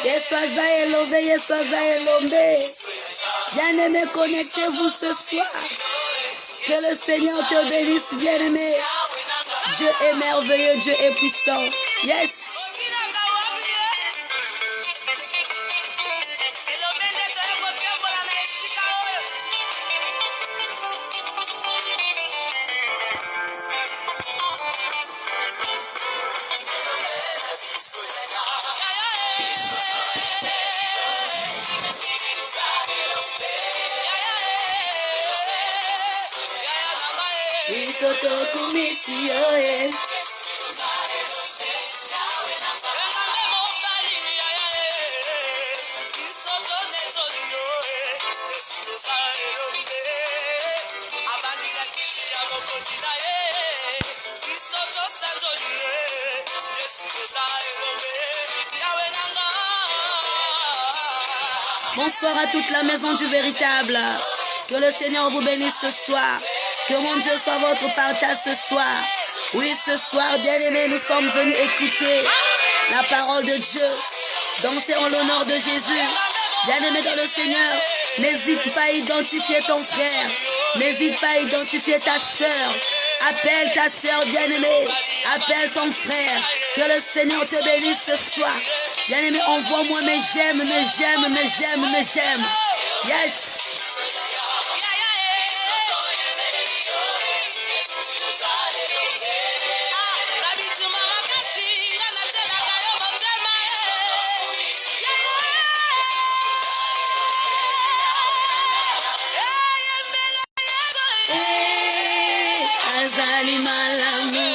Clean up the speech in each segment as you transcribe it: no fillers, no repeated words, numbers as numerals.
Yeswaza Elombe, Yeswaza Elombe. Bien-aimé, connectez-vous ce soir. Que le Seigneur te bénisse, bien-aimé. Dieu est merveilleux, Dieu est puissant. Yes. Bonsoir à toute la maison du véritable. Que le Seigneur vous bénisse ce soir. Que mon Dieu soit votre partage ce soir. Oui, ce soir, bien-aimés, nous sommes venus écouter la parole de Dieu. Danser en l'honneur de Jésus. Bien-aimé dans le Seigneur, n'hésite pas à identifier ton frère. N'hésite pas à identifier ta soeur. Appelle ta soeur, bien-aimé. Appelle ton frère. Que le Seigneur te bénisse ce soir. Bien-aimé, envoie-moi mes j'aime, mes j'aime, mes j'aime, mes j'aime. Yes. Azali malamu,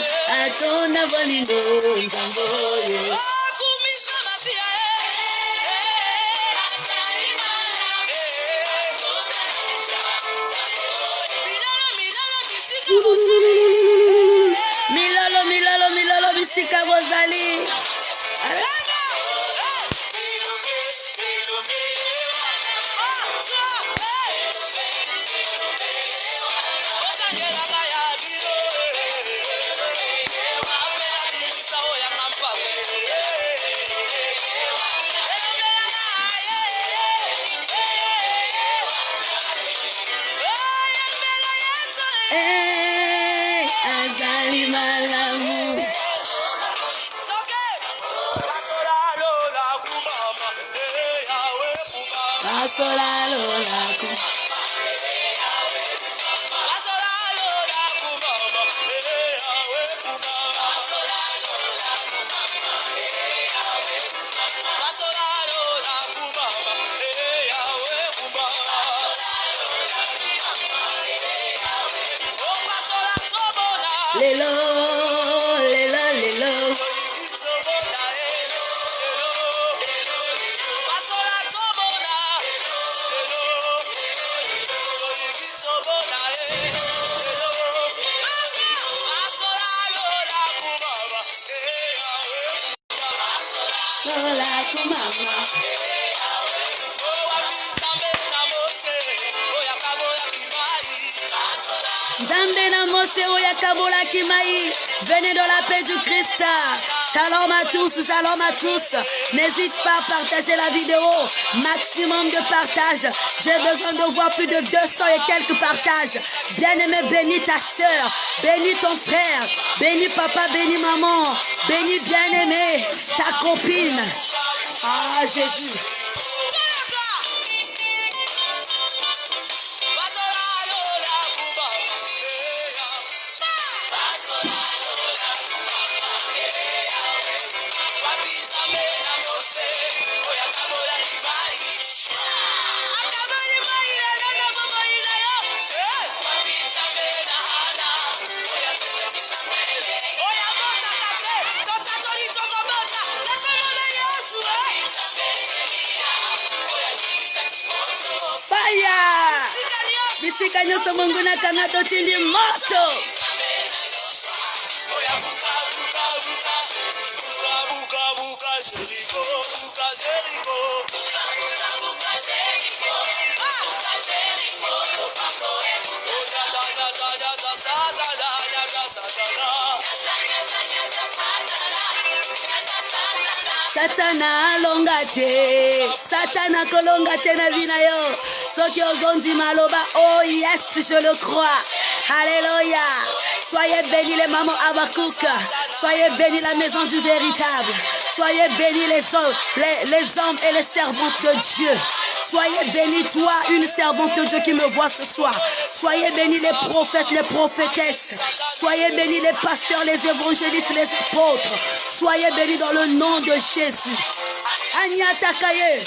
atona bolindo, nzamboye. Milolo, milolo, milolo, bisika bozali. Azali malamu. Lelo, lelo, lelo. Lola kumama. Zambe na mose oyakabola kimai. Venez dans la paix du Christ. Shalom à tous, shalom à tous. N'hésite pas à partager la vidéo. Maximum de partage. J'ai besoin de voir plus de 200 et quelques partages. Bien-aimé, bénis ta soeur. Bénis ton frère. Bénis papa, bénis maman. Bénis bien-aimé, ta copine. Ah, Jésus. Bisika nyoso Mungu na kanato tindi moto. Satana longate, Satana kolongate na vina yo. Soki ozondi maloba, oh yes, je le crois. Alléluia. Soyez bénis les mamans Abakouk. Soyez bénis la maison du véritable. Soyez bénis les hommes et les servantes de Dieu. Soyez bénis, toi, une servante de Dieu qui me voit ce soir. Soyez bénis les prophètes, les prophétesses. Soyez bénis les pasteurs, les évangélistes, les apôtres. Soyez bénis dans le nom de Jésus. Agnata Kaye.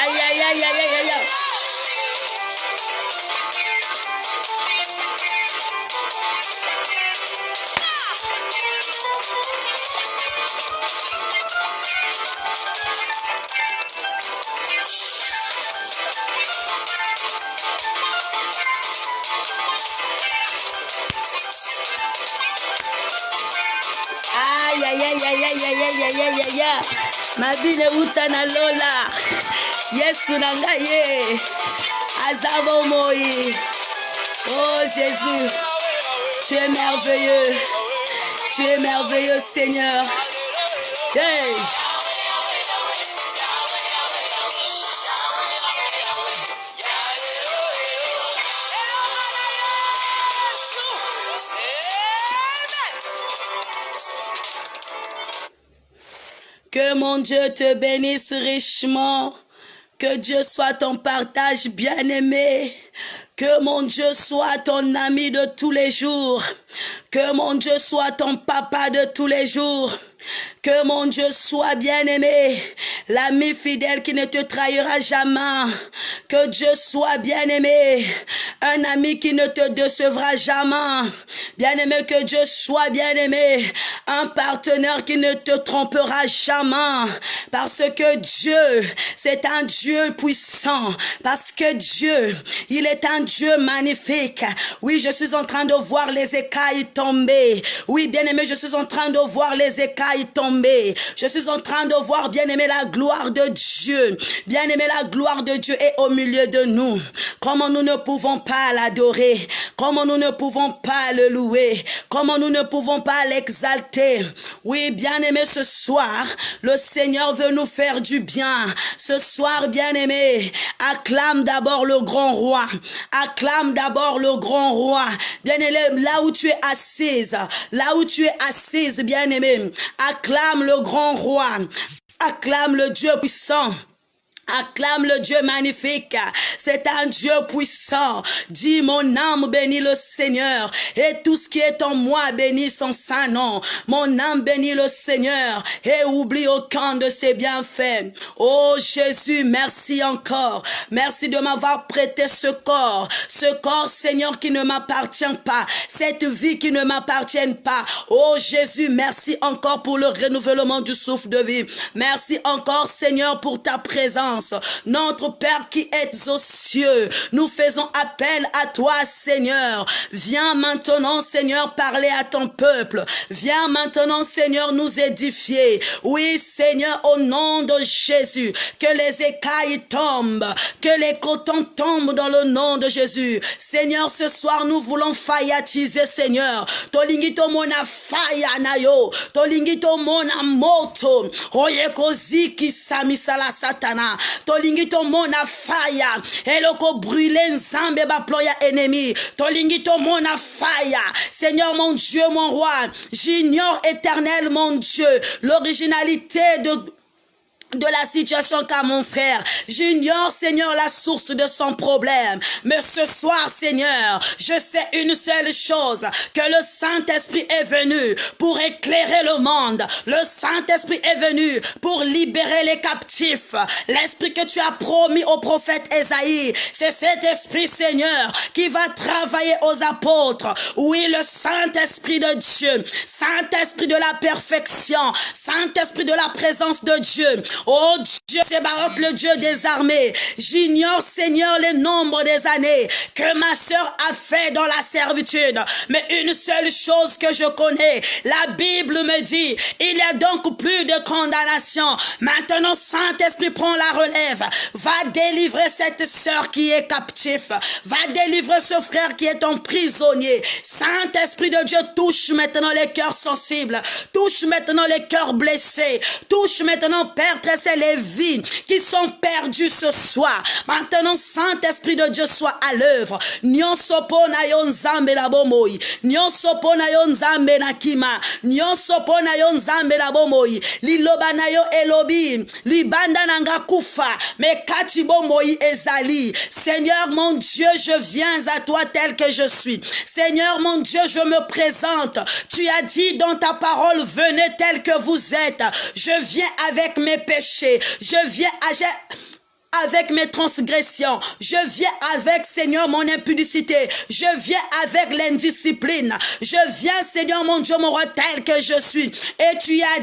Aïe, aïe, aïe, aïe, aïe, aïe. Aïe, aïe, aïe, aïe, aïe, aïe, aïe, aïe, aïe, aïe. Mabine utana lola. Yesu nangaye. Azabo moi. Oh Jésus. Tu es merveilleux. Tu es merveilleux, Seigneur. Hey. Que mon Dieu te bénisse richement. Que Dieu soit ton partage bien-aimé. Que mon Dieu soit ton ami de tous les jours. Que mon Dieu soit ton papa de tous les jours. Que mon Dieu soit bien-aimé, l'ami fidèle qui ne te trahira jamais. Que Dieu soit bien-aimé, un ami qui ne te décevra jamais. Bien-aimé, que Dieu soit bien-aimé, un partenaire qui ne te trompera jamais. Parce que Dieu, c'est un Dieu puissant. Parce que Dieu, il est un Dieu magnifique. Oui, je suis en train de voir les écailles tomber. Oui, bien-aimé, je suis en train de voir les écailles tomber. Je suis en train de voir, bien-aimé, la gloire de Dieu. Bien-aimé, la gloire de Dieu est au milieu de nous. Comment nous ne pouvons pas l'adorer? Comment nous ne pouvons pas le louer? Comment nous ne pouvons pas l'exalter? Oui, bien-aimé, ce soir, le Seigneur veut nous faire du bien. Ce soir, bien-aimé, acclame d'abord le grand roi. Acclame d'abord le grand roi. Bien-aimé, là où tu es assise, bien-aimé, acclame le grand roi, acclame le Dieu puissant. Acclame le Dieu magnifique, c'est un Dieu puissant. Dis mon âme bénit le Seigneur et tout ce qui est en moi bénit son saint nom. Mon âme bénit le Seigneur et oublie aucun de ses bienfaits. Oh Jésus, merci encore. Merci de m'avoir prêté ce corps Seigneur qui ne m'appartient pas, cette vie qui ne m'appartient pas. Oh Jésus, merci encore pour le renouvellement du souffle de vie. Merci encore Seigneur pour ta présence. Notre Père qui es aux cieux, nous faisons appel à toi, Seigneur. Viens maintenant, Seigneur, parler à ton peuple. Viens maintenant, Seigneur, nous édifier. Oui, Seigneur, au nom de Jésus, que les écailles tombent, que les cotons tombent dans le nom de Jésus. Seigneur, ce soir, nous voulons fayatiser, Seigneur. Tolingito mona faya nayo, tolingito mona moto, oyekozi ki samisala satana. Tolingito mona fire eloko brûler nzambe ba ploya ennemi. Tolingito mona fire. Seigneur mon Dieu, mon roi, j'ignore éternel mon Dieu l'originalité de la situation qu'a mon frère. J'ignore, Seigneur, la source de son problème. Mais ce soir, Seigneur, je sais une seule chose, que le Saint-Esprit est venu pour éclairer le monde. Le Saint-Esprit est venu pour libérer les captifs. L'esprit que tu as promis au prophète Ésaïe, c'est cet esprit, Seigneur, qui va travailler aux apôtres. Oui, le Saint-Esprit de Dieu, Saint-Esprit de la perfection, Saint-Esprit de la présence de Dieu. Oh Dieu, c'est Baroque, le Dieu des armées. J'ignore, Seigneur, le nombre des années que ma sœur a fait dans la servitude. Mais une seule chose que je connais, la Bible me dit, il y a donc plus de condamnation. Maintenant, Saint-Esprit prend la relève. Va délivrer cette sœur qui est captive. Va délivrer ce frère qui est en prisonnier. Saint-Esprit de Dieu, touche maintenant les cœurs sensibles. Touche maintenant les cœurs blessés. Touche maintenant, Père, c'est les vies qui sont perdues ce soir. Maintenant, Saint-Esprit de Dieu soit à l'œuvre. Nyon sopo na yon nzambe na bomoi. Nyon sopo na yon nzambe na kima. Nyon sopo na yon nzambe na bomoi. Liloba na yo elobi. Libanda nanga kufa. Me kati bomoi ezali. Seigneur mon Dieu, je viens à toi tel que je suis. Seigneur mon Dieu, je me présente. Tu as dit dans ta parole, venez tel que vous êtes. Je viens avec mes péchés. Je viens avec mes transgressions. Je viens avec, Seigneur, mon impudicité. Je viens avec l'indiscipline. Je viens, Seigneur, mon Dieu, mon roi, tel que je suis. Et tu as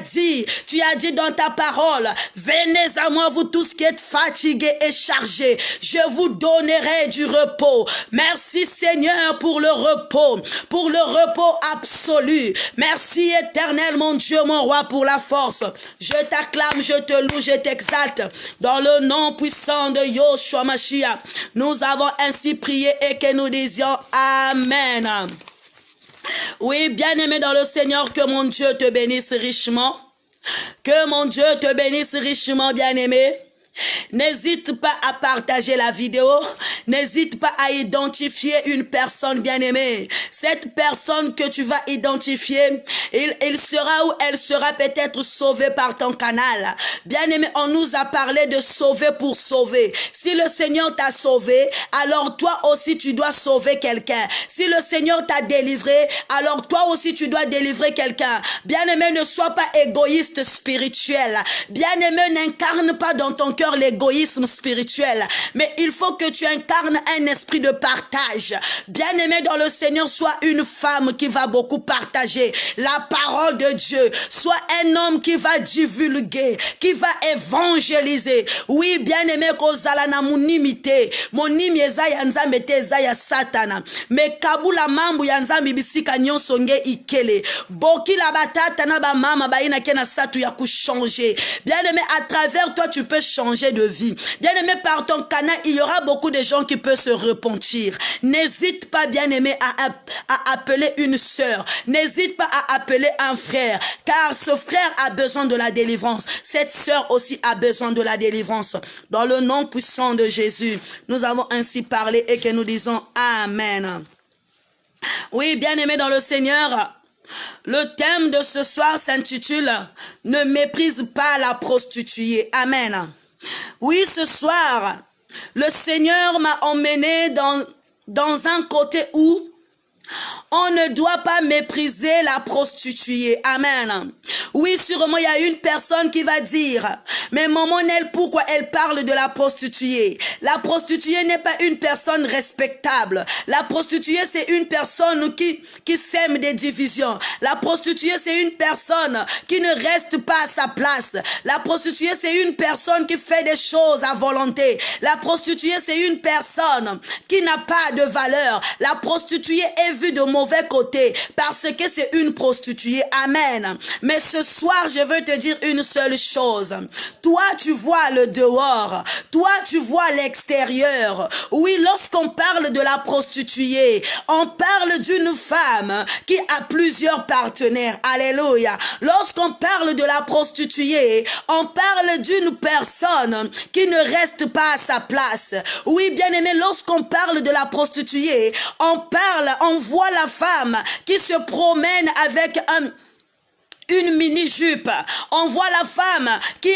dit dans ta parole, venez à moi, vous tous qui êtes fatigués et chargés. Je vous donnerai du repos. Merci, Seigneur, pour le repos absolu. Merci, éternel, mon Dieu, mon roi, pour la force. Je t'acclame, je te loue, je t'exalte. Dans le nom puissant de Yoshua Mashiach, nous avons ainsi prié et que nous disions Amen. Oui, bien-aimé dans le Seigneur, que mon Dieu te bénisse richement. Que mon Dieu te bénisse richement, bien-aimé. N'hésite pas à partager la vidéo. N'hésite pas à identifier une personne bien-aimée. Cette personne que tu vas identifier, il sera ou elle sera peut-être sauvée par ton canal. Bien-aimé, on nous a parlé de sauver pour sauver. Si le Seigneur t'a sauvé, alors toi aussi tu dois sauver quelqu'un. Si le Seigneur t'a délivré, alors toi aussi tu dois délivrer quelqu'un. Bien-aimé, ne sois pas égoïste spirituel. Bien-aimé, n'incarne pas dans ton cœur l'égoïsme spirituel, mais il faut que tu incarnes un esprit de partage. Bien-aimé dans le Seigneur, sois une femme qui va beaucoup partager la parole de Dieu. Sois un homme qui va divulguer, qui va évangéliser. Oui, bien-aimé, kozala na munimite. Monimi eza ya nzambe te eza ya satana. Me kabula mambu ya nzambe bisika nyonso nge ikele. Boki la batata na ba mama baina kena satu ya kuchanger. Bien-aimé, à travers toi tu peux changer de vie. Bien-aimé, par ton canal, il y aura beaucoup de gens qui peuvent se repentir. N'hésite pas, bien-aimé, à appeler une sœur. N'hésite pas à appeler un frère, car ce frère a besoin de la délivrance. Cette sœur aussi a besoin de la délivrance. Dans le nom puissant de Jésus, nous avons ainsi parlé et que nous disons Amen. Oui, bien-aimé dans le Seigneur, le thème de ce soir s'intitule « Ne méprise pas la prostituée ». Amen. Oui, ce soir, le Seigneur m'a emmené dans un côté où on ne doit pas mépriser la prostituée. Amen. Oui, sûrement, il y a une personne qui va dire, mais maman Nel, pourquoi elle parle de la prostituée? La prostituée n'est pas une personne respectable. La prostituée, c'est une personne qui sème des divisions. La prostituée, c'est une personne qui ne reste pas à sa place. La prostituée, c'est une personne qui fait des choses à volonté. La prostituée, c'est une personne qui n'a pas de valeur. La prostituée est vue de mauvais côté parce que c'est une prostituée. Amen. Mais ce soir, je veux te dire une seule chose. Toi, tu vois le dehors. Toi, tu vois l'extérieur. Oui, lorsqu'on parle de la prostituée, on parle d'une femme qui a plusieurs partenaires. Alléluia. Lorsqu'on parle de la prostituée, on parle d'une personne qui ne reste pas à sa place. Oui, bien aimé, lorsqu'on parle de la prostituée, on voit la femme qui se promène avec une mini-jupe. On voit la femme qui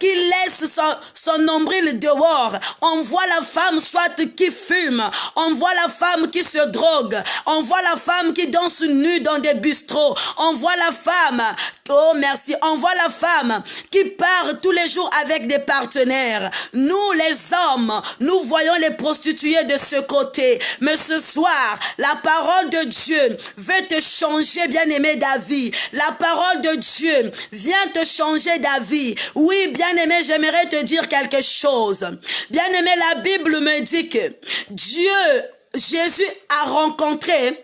laisse son nombril dehors. On voit la femme soit qui fume. On voit la femme qui se drogue. On voit la femme qui danse nue dans des bistrots. On voit la femme, oh merci, on voit la femme qui part tous les jours avec des partenaires. Nous les hommes, nous voyons les prostituées de ce côté. Mais ce soir, la parole de Dieu veut te changer, bien-aimé David. La parole de Dieu vient te changer d'avis. Oui, bien-aimé, j'aimerais te dire quelque chose. Bien-aimé, la Bible me dit que Jésus a rencontré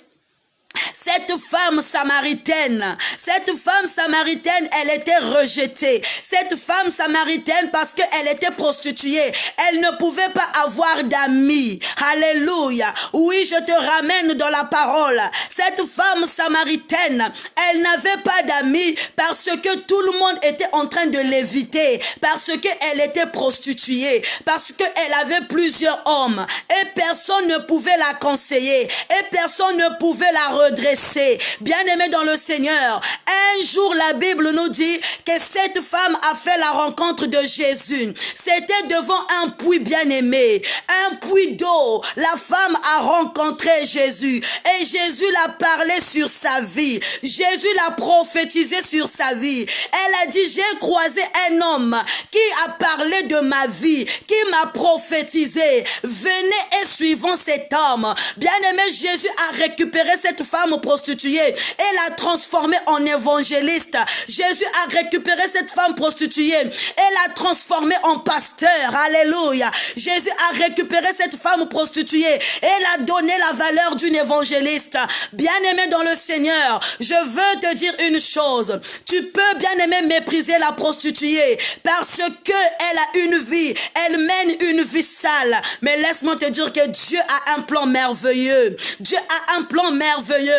cette femme samaritaine. Cette femme samaritaine, elle était rejetée. Cette femme samaritaine, parce qu'elle était prostituée, elle ne pouvait pas avoir d'amis. Alléluia. Oui, je te ramène dans la parole. Cette femme samaritaine, elle n'avait pas d'amis parce que tout le monde était en train de l'éviter, parce qu'elle était prostituée, parce qu'elle avait plusieurs hommes et personne ne pouvait la conseiller et personne ne pouvait la redresser. Bien-aimé dans le Seigneur, un jour la Bible nous dit que cette femme a fait la rencontre de Jésus. C'était devant un puits, bien-aimé, un puits d'eau. La femme a rencontré Jésus et Jésus l'a parlé sur sa vie. Jésus l'a prophétisé sur sa vie. Elle a dit, j'ai croisé un homme qui a parlé de ma vie, qui m'a prophétisé. Venez et suivons cet homme. Bien-aimé, Jésus a récupéré cette femme prostituée et l'a transformée en évangéliste. Jésus a récupéré cette femme prostituée et l'a transformée en pasteur. Alléluia. Jésus a récupéré cette femme prostituée et l'a donné la valeur d'une évangéliste. Bien-aimé dans le Seigneur, je veux te dire une chose. Tu peux, bien-aimé, mépriser la prostituée parce qu'elle a une vie, elle mène une vie sale. Mais laisse-moi te dire que Dieu a un plan merveilleux. Dieu a un plan merveilleux.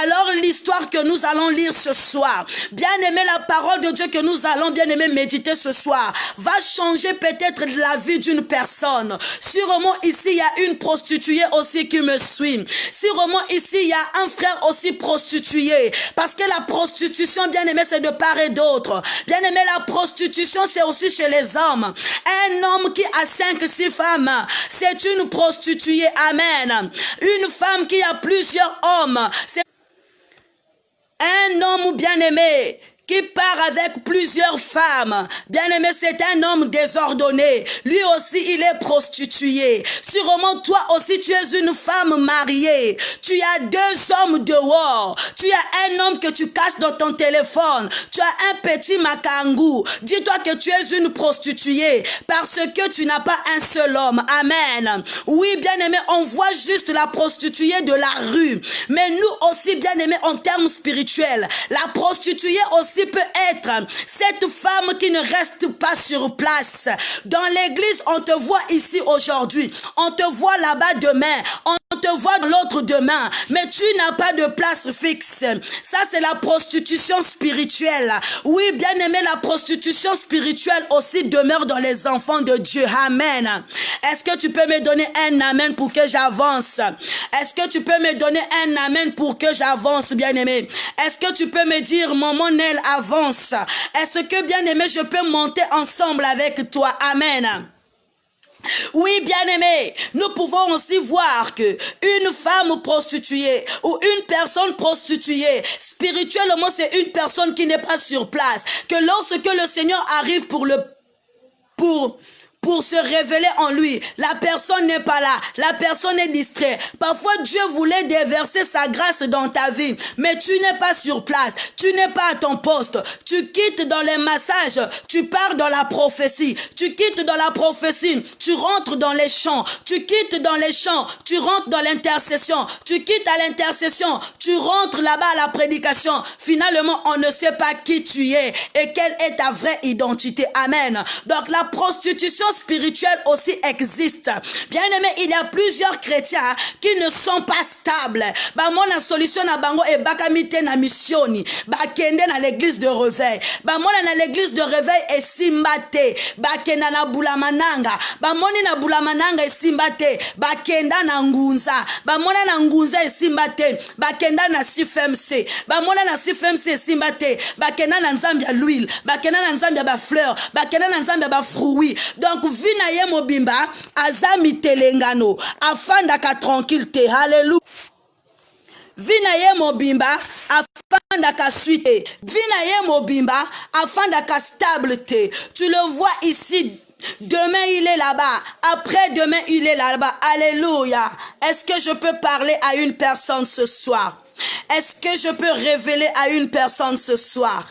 Alors l'histoire que nous allons lire ce soir, bien-aimé, la parole de Dieu que nous allons, bien-aimé, méditer ce soir, va changer peut-être la vie d'une personne. Sûrement ici, il y a une prostituée aussi qui me suit. Sûrement ici, il y a un frère aussi prostitué. Parce que la prostitution, bien-aimé, c'est de part et d'autre. Bien-aimé, la prostitution, c'est aussi chez les hommes. Un homme qui a 5-6 femmes, c'est une prostituée. Amen. Une femme qui a plusieurs hommes, c'est un homme bien-aimé qui part avec plusieurs femmes. Bien-aimé, c'est un homme désordonné. Lui aussi, il est prostitué. Sûrement, toi aussi, tu es une femme mariée. Tu as 2 hommes dehors. Tu as un homme que tu caches dans ton téléphone. Tu as un petit makangou. Dis-toi que tu es une prostituée parce que tu n'as pas un seul homme. Amen. Oui, bien-aimé, on voit juste la prostituée de la rue. Mais nous aussi, bien-aimé, en termes spirituels, la prostituée aussi peut être cette femme qui ne reste pas sur place. Dans l'église, on te voit ici aujourd'hui, on te voit là-bas demain, on te voit l'autre demain, mais tu n'as pas de place fixe. Ça, c'est la prostitution spirituelle. Oui, bien aimé, la prostitution spirituelle aussi demeure dans les enfants de Dieu. Amen. Est-ce que tu peux me donner un amen pour que j'avance? Est-ce que tu peux me donner un amen pour que j'avance, bien aimé? Est-ce que tu peux me dire, maman Nel, avance? Est-ce que, bien aimé, je peux monter ensemble avec toi? Amen. Oui, bien-aimé, nous pouvons aussi voir que une femme prostituée ou une personne prostituée, spirituellement, c'est une personne qui n'est pas sur place. Que lorsque le Seigneur arrive pour se révéler en lui, la personne n'est pas là, la personne est distraite. Parfois, Dieu voulait déverser sa grâce dans ta vie, mais tu n'es pas sur place, tu n'es pas à ton poste. Tu quittes dans les massages, tu pars dans la prophétie, tu quittes dans la prophétie, tu rentres dans les champs, tu quittes dans les champs, tu rentres dans l'intercession, tu quittes à l'intercession, tu rentres là-bas à la prédication. Finalement, on ne sait pas qui tu es et quelle est ta vraie identité. Amen. Donc, la prostitution spirituels aussi existent. Bien-aimé, il y a plusieurs chrétiens qui ne sont pas stables. Bamona solution na bango et bakamite na missioni. Bakende na l'église de réveil. Bamona na l'église de réveil et simbate. Bakenda na bulamananga. Bamoni na bulamananga et simbate. Bakenda na ngunza. Bamona na ngunza et simbate. Bakenda na CFMC. Bamona na CFMC et simbate. Bakenda na nzambia l'huile. Bakenda na nzambia ba fleur. Bakenda na nzambia ba fruit. Donc vina ye mobimba azami telengano afanda ka tranquillité. Alléluia. Vina ye mobimba afanda ka suite. Vina ye mobimba afanda ka stabilité. Tu le vois ici. Demain il est là-bas. Après demain il est là-bas. Alléluia. Est-ce que je peux parler à une personne ce soir? Est-ce que je peux révéler à une personne ce soir?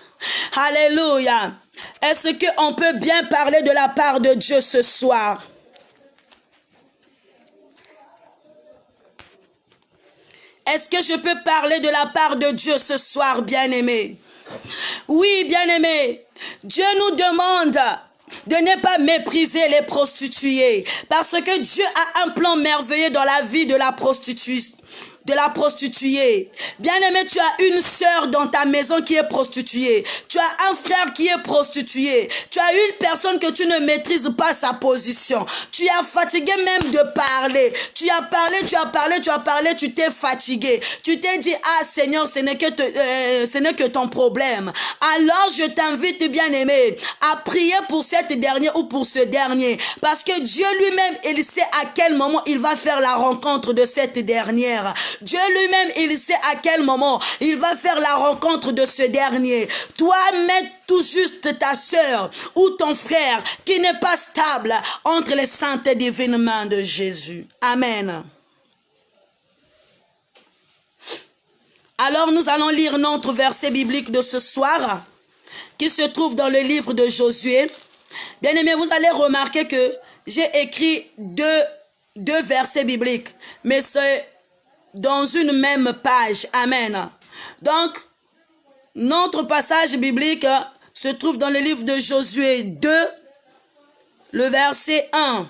Alléluia. Est-ce qu'on peut bien parler de la part de Dieu ce soir? Est-ce que je peux parler de la part de Dieu ce soir, bien-aimé? Oui, bien-aimé. Dieu nous demande de ne pas mépriser les prostituées. Parce que Dieu a un plan merveilleux dans la vie de la prostituée. Bien-aimé, tu as une sœur dans ta maison qui est prostituée. Tu as un frère qui est prostitué. Tu as une personne que tu ne maîtrises pas sa position. Tu es fatigué même de parler. Tu as parlé, tu t'es fatigué. Tu t'es dit, ah Seigneur, ce n'est que ton problème. Alors je t'invite, bien-aimé, à prier pour cette dernière ou pour ce dernier. Parce que Dieu lui-même, il sait à quel moment il va faire la rencontre de cette dernière. Dieu lui-même, il sait à quel moment il va faire la rencontre de ce dernier. Toi, mets tout juste ta sœur ou ton frère qui n'est pas stable entre les saintes et divines mains de Jésus. Amen. Alors, nous allons lire notre verset biblique de ce soir qui se trouve dans le livre de Josué. Bien aimé, vous allez remarquer que j'ai écrit deux versets bibliques, mais c'est dans une même page. Amen. Donc, notre passage biblique se trouve dans le livre de Josué 2, le verset 1.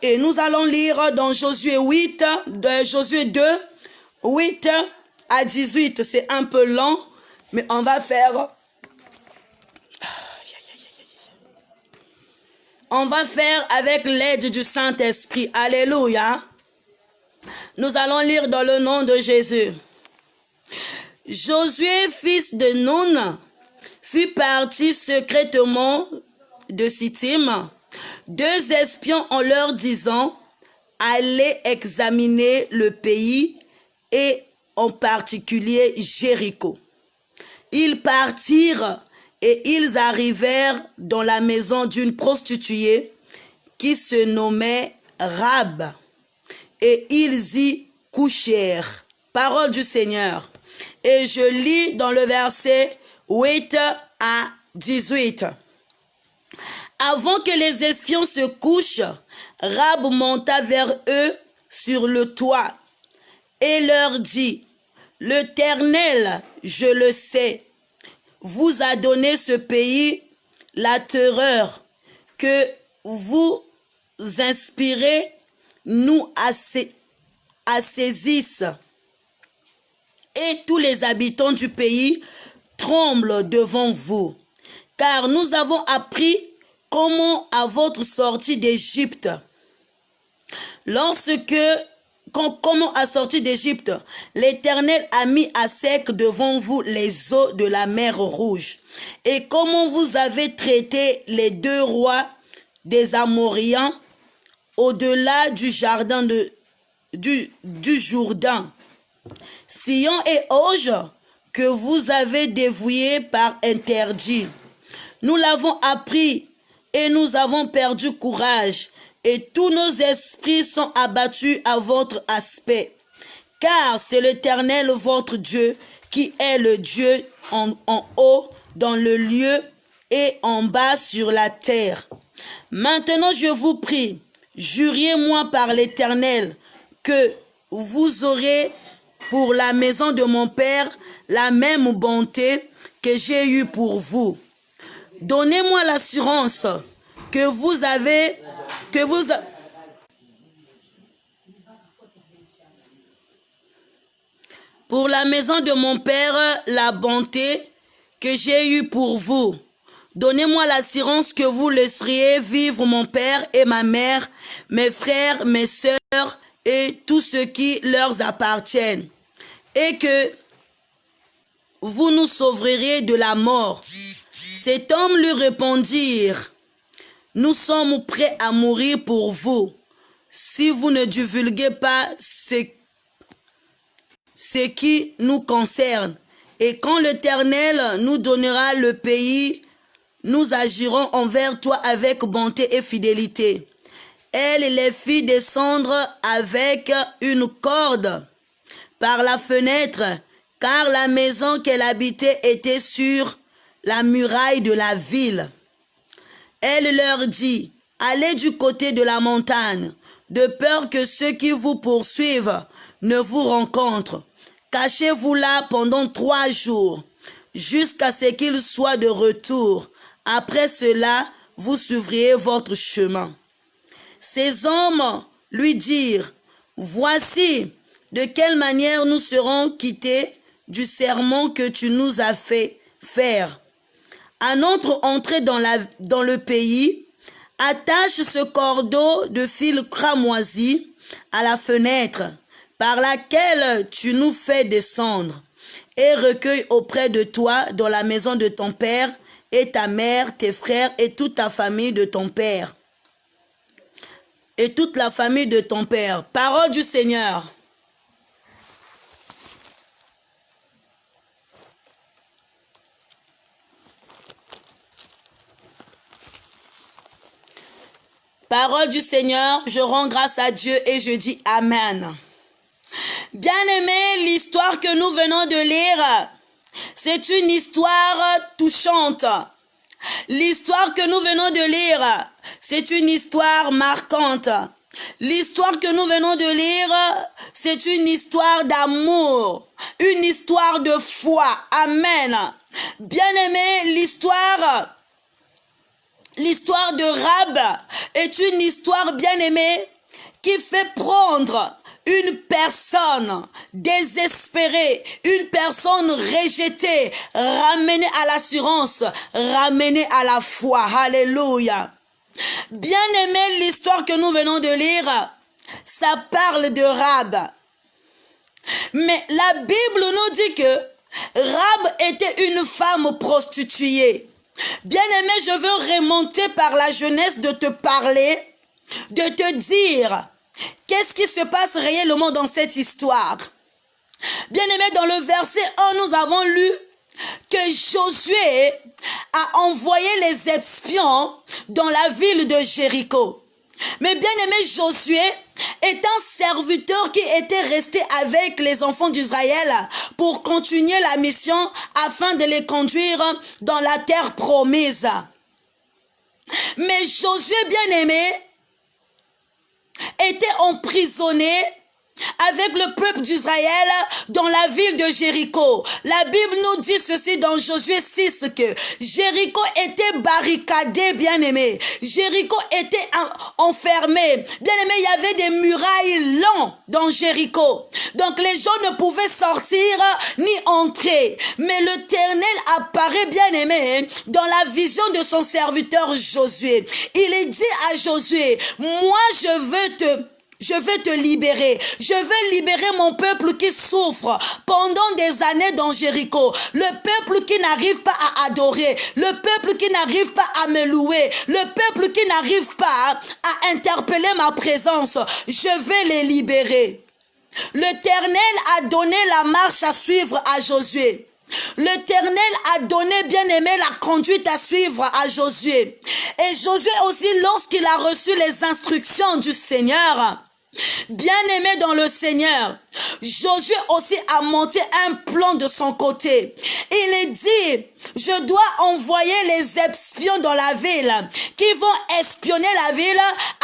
Et nous allons lire dans Josué 8, de Josué 2, 8 à 18. C'est un peu long, mais on va faire... On va faire avec l'aide du Saint-Esprit. Alléluia. Nous allons lire dans le nom de Jésus. Josué, fils de Nun, fut parti secrètement de Sittim, 2 espions en leur disant, allez examiner le pays et en particulier Jéricho. Ils partirent et ils arrivèrent dans la maison d'une prostituée qui se nommait Rab. Et ils y couchèrent. Parole du Seigneur. Et je lis dans le verset 8 à 18. Avant que les espions se couchent, Rab monta vers eux sur le toit et leur dit, l'Éternel, je le sais, vous a donné ce pays, la terreur que vous inspirez nous assaisissent. Et tous les habitants du pays tremblent devant vous. Car nous avons appris comment à votre sortie d'Égypte, comment à sortir d'Égypte, l'Éternel a mis à sec devant vous les eaux de la mer Rouge. Et comment vous avez traité les 2 rois des Amoriens au-delà du jardin du Jourdain, Sion et Auge, que vous avez dévoués par interdit. Nous l'avons appris et nous avons perdu courage, et tous nos esprits sont abattus à votre aspect. Car c'est l'Éternel votre Dieu qui est le Dieu en haut dans le lieu et en bas sur la terre. Maintenant je vous prie, juriez-moi par l'Éternel que vous aurez pour la maison de mon Père la même bonté que j'ai eue pour vous. Donnez-moi l'assurance que vous avez, pour la maison de mon Père, la bonté que j'ai eue pour vous. Donnez-moi l'assurance que vous laisseriez vivre mon père et ma mère, mes frères, mes sœurs et tout ce qui leur appartiennent, et que vous nous sauveriez de la mort. Cet homme lui répondit, nous sommes prêts à mourir pour vous, si vous ne divulguez pas ce qui nous concerne. Et quand l'Éternel nous donnera le pays, nous agirons envers toi avec bonté et fidélité. Elle les fit descendre avec une corde par la fenêtre, car la maison qu'elle habitait était sur la muraille de la ville. Elle leur dit, allez du côté de la montagne, de peur que ceux qui vous poursuivent ne vous rencontrent. Cachez-vous là pendant 3 jours, jusqu'à ce qu'ils soient de retour. Après cela, vous suivriez votre chemin. Ces hommes lui dirent, voici de quelle manière nous serons quittés du serment que tu nous as fait faire. À notre entrée dans le pays, attache ce cordeau de fil cramoisi à la fenêtre par laquelle tu nous fais descendre, et recueille auprès de toi dans la maison de ton père et ta mère, tes frères et toute ta famille de ton père. Et toute la famille de ton père. Parole du Seigneur. Parole du Seigneur, je rends grâce à Dieu et je dis Amen. Bien-aimés, l'histoire que nous venons de lire, c'est une histoire touchante. L'histoire que nous venons de lire, c'est une histoire marquante. L'histoire que nous venons de lire, c'est une histoire d'amour, une histoire de foi. Amen. Bien-aimés, l'histoire de Rahab est une histoire bien-aimée qui fait prendre une personne désespérée, une personne rejetée, ramenée à l'assurance, ramenée à la foi. Alléluia. Bien-aimé, l'histoire que nous venons de lire, ça parle de Rahab. Mais la Bible nous dit que Rahab était une femme prostituée. Bien-aimé, je veux remonter par la jeunesse de te parler, de te dire qu'est-ce qui se passe réellement dans cette histoire. Bien-aimé, dans le verset 1, nous avons lu que Josué a envoyé les espions dans la ville de Jéricho. Mais bien-aimé, Josué est un serviteur qui était resté avec les enfants d'Israël pour continuer la mission afin de les conduire dans la terre promise. Mais Josué, bien-aimé, était emprisonné avec le peuple d'Israël dans la ville de Jéricho. La Bible nous dit ceci dans Josué 6 que Jéricho était barricadé, bien-aimé. Jéricho était enfermé. Bien-aimé, il y avait des murailles longues dans Jéricho. Donc les gens ne pouvaient sortir ni entrer. Mais l'Éternel apparaît, bien-aimé, dans la vision de son serviteur Josué. Il est dit à Josué, moi je veux te libérer. Je veux libérer mon peuple qui souffre pendant des années dans Jéricho. Le peuple qui n'arrive pas à adorer. Le peuple qui n'arrive pas à me louer. Le peuple qui n'arrive pas à interpeller ma présence. Je vais les libérer. L'Éternel a donné la marche à suivre à Josué. L'Éternel a donné, bien-aimé, la conduite à suivre à Josué. Et Josué aussi, lorsqu'il a reçu les instructions du Seigneur, Bien-aimé dans le Seigneur, Josué aussi a monté un plan de son côté. Il est dit, je dois envoyer les espions dans la ville qui vont espionner la ville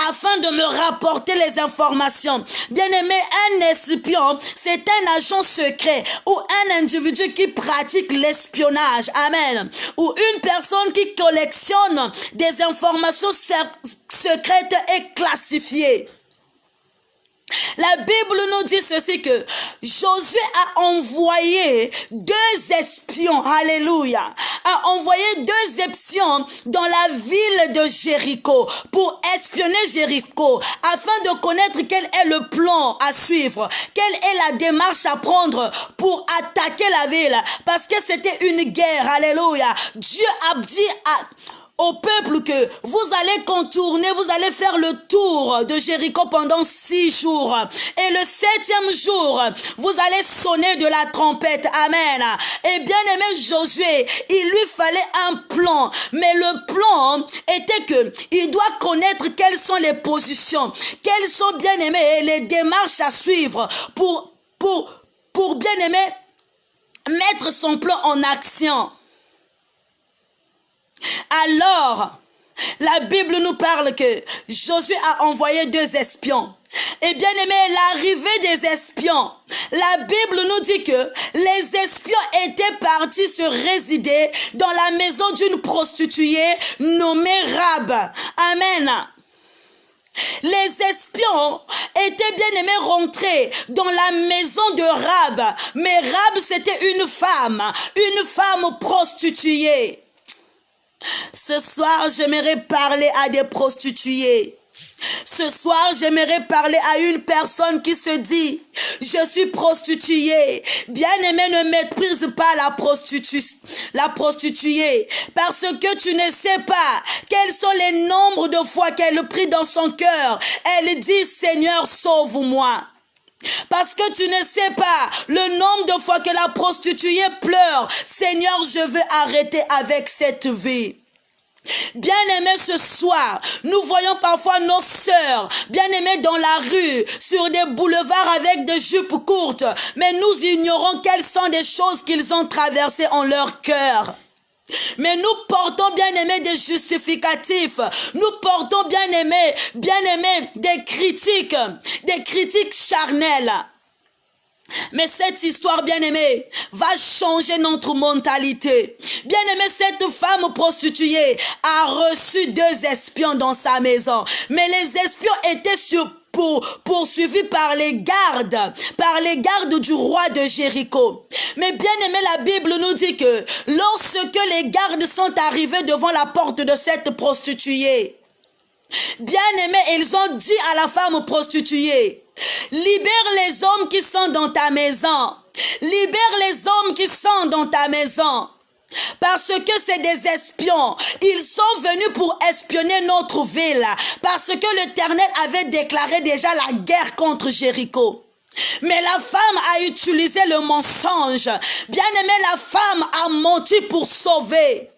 afin de me rapporter les informations. Bien-aimé, un espion, c'est un agent secret ou un individu qui pratique l'espionnage. Amen. Ou une personne qui collectionne des informations secrètes et classifiées. La Bible nous dit ceci que Josué a envoyé 2 espions, alléluia, a envoyé 2 espions dans la ville de Jéricho pour espionner Jéricho afin de connaître quel est le plan à suivre, quelle est la démarche à prendre pour attaquer la ville parce que c'était une guerre, alléluia. Dieu a dit au peuple que vous allez contourner, vous allez faire le tour de Jéricho pendant 6 jours. Et le 7e jour, vous allez sonner de la trompette. Amen. Et bien aimé Josué, il lui fallait un plan. Mais le plan était que il doit connaître quelles sont les positions, quelles sont bien aimé les démarches à suivre pour bien aimé mettre son plan en action. Alors, la Bible nous parle que Josué a envoyé 2 espions. Et bien aimé, l'arrivée des espions, la Bible nous dit que les espions étaient partis se résider dans la maison d'une prostituée nommée Rab. Amen. Les espions étaient bien aimés rentrés dans la maison de Rab. Mais Rab, c'était une femme prostituée. Ce soir, j'aimerais parler à des prostituées. Ce soir, j'aimerais parler à une personne qui se dit, je suis prostituée. Bien-aimé, ne méprise pas la prostituée, parce que tu ne sais pas quels sont les nombres de fois qu'elle prie dans son cœur. Elle dit, Seigneur, sauve-moi. Parce que tu ne sais pas le nombre de fois que la prostituée pleure. Seigneur, je veux arrêter avec cette vie. Bien-aimés, ce soir, nous voyons parfois nos sœurs, bien-aimées dans la rue, sur des boulevards avec des jupes courtes, mais nous ignorons quelles sont des choses qu'ils ont traversées en leur cœur. Mais nous portons, bien-aimés, des justificatifs. Nous portons, bien-aimés, des critiques charnelles. Mais cette histoire, bien-aimée, va changer notre mentalité. Bien-aimée, cette femme prostituée a reçu 2 espions dans sa maison. Mais les espions étaient poursuivis par les gardes du roi de Jéricho. Mais bien aimé, la Bible nous dit que lorsque les gardes sont arrivés devant la porte de cette prostituée, bien aimé, ils ont dit à la femme prostituée, libère les hommes qui sont dans ta maison. Libère les hommes qui sont dans ta maison. Parce que c'est des espions. Ils sont venus pour espionner notre ville. Parce que l'Éternel avait déclaré déjà la guerre contre Jéricho. Mais la femme a utilisé le mensonge. Bien aimé, la femme a menti pour sauver.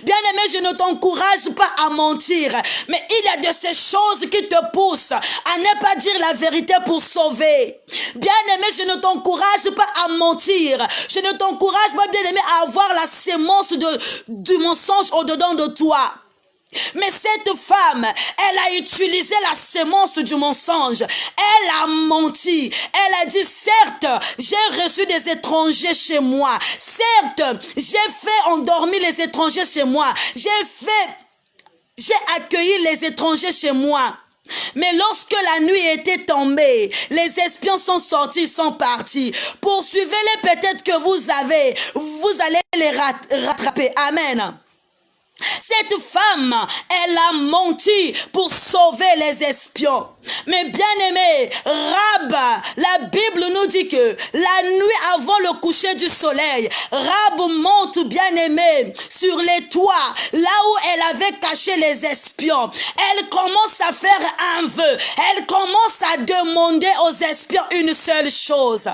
Bien-aimé, je ne t'encourage pas à mentir, mais il y a de ces choses qui te poussent à ne pas dire la vérité pour sauver. Bien-aimé, je ne t'encourage pas à mentir. Je ne t'encourage pas, bien-aimé, à avoir la sémence du mensonge au-dedans de toi. Mais cette femme, elle a utilisé la sémence du mensonge. Elle a menti. Elle a dit, certes, j'ai reçu des étrangers chez moi. Certes, j'ai fait endormir les étrangers chez moi. J'ai accueilli les étrangers chez moi. Mais lorsque la nuit était tombée, les espions sont sortis, sont partis. Poursuivez-les, peut-être que vous allez les rattraper. Amen. Cette femme, elle a menti pour sauver les espions. Mais bien aimé, Rab, la Bible nous dit que la nuit avant le coucher du soleil, Rab monte, bien aimé, sur les toits, là où elle avait caché les espions. Elle commence à faire un vœu. Elle commence à demander aux espions une seule chose.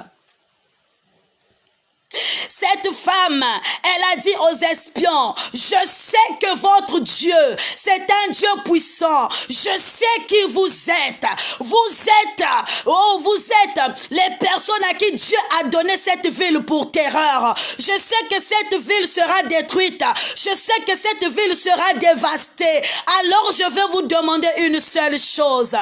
Cette femme, elle a dit aux espions, je sais que votre Dieu, c'est un Dieu puissant. Je sais qui vous êtes. Vous êtes les personnes à qui Dieu a donné cette ville pour terreur. Je sais que cette ville sera détruite. Je sais que cette ville sera dévastée. Alors je vais vous demander une seule chose.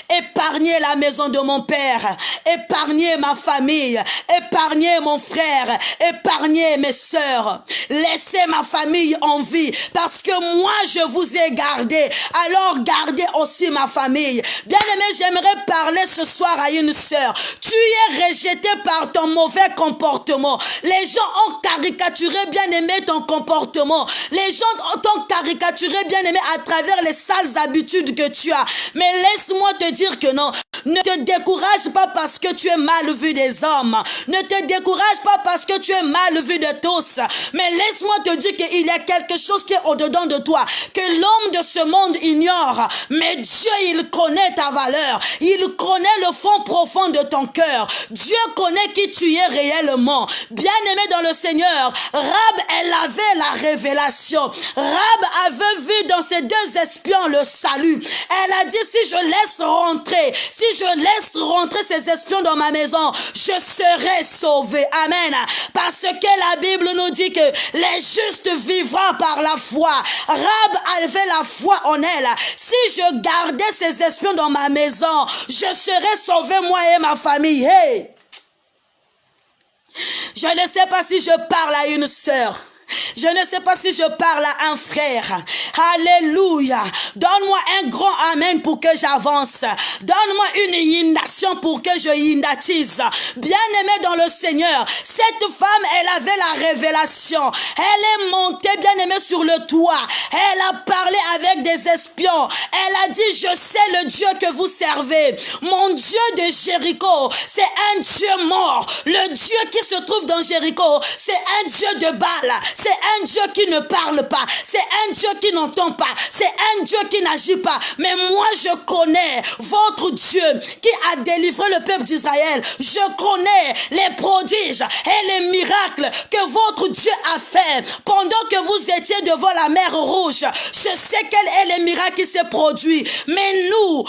Épargnez la maison de mon père, épargnez ma famille, épargnez mon frère, épargnez mes sœurs, laissez ma famille en vie parce que moi je vous ai gardé, alors gardez aussi ma famille. Bien-aimé, j'aimerais parler ce soir à une sœur. Tu es rejeté par ton mauvais comportement. Les gens ont caricaturé, bien-aimé, ton comportement. Les gens t'ont caricaturé, bien-aimé, à travers les sales habitudes que tu as. Mais laisse-moi te dire que non, ne te décourage pas parce que tu es mal vu des hommes, ne te décourage pas parce que tu es mal vu de tous, mais laisse-moi te dire qu'il y a quelque chose qui est au-dedans de toi, que l'homme de ce monde ignore, mais Dieu, il connaît ta valeur, il connaît le fond profond de ton cœur, Dieu connaît qui tu es réellement. Bien-aimé dans le Seigneur, Rahab, elle avait la révélation. Rahab avait vu dans ces deux espions le salut. Elle a dit, si je laisse rentrer ces espions dans ma maison, je serai sauvé. Amen. Parce que la Bible nous dit que les justes vivront par la foi. Rahab avait la foi en elle. Si je gardais ces espions dans ma maison, je serais sauvé, moi et ma famille. Hey! Je ne sais pas si je parle à une sœur. Je ne sais pas si je parle à un frère. Alléluia. Donne-moi un grand amen pour que j'avance. Donne-moi une inondation pour que je indatise. Bien-aimé dans le Seigneur, cette femme, elle avait la révélation. Elle est montée, bien-aimée, sur le toit. Elle a parlé avec des espions. Elle a dit, je sais le Dieu que vous servez. Mon Dieu de Jéricho, c'est un Dieu mort. Le Dieu qui se trouve dans Jéricho, c'est un Dieu de Baal. C'est un Dieu qui ne parle pas. C'est un Dieu qui n'entend pas. C'est un Dieu qui n'agit pas. Mais moi, je connais votre Dieu qui a délivré le peuple d'Israël. Je connais les prodiges et les miracles que votre Dieu a fait pendant que vous étiez devant la mer Rouge. Je sais quel est le miracle qui s'est produit. Mais nous,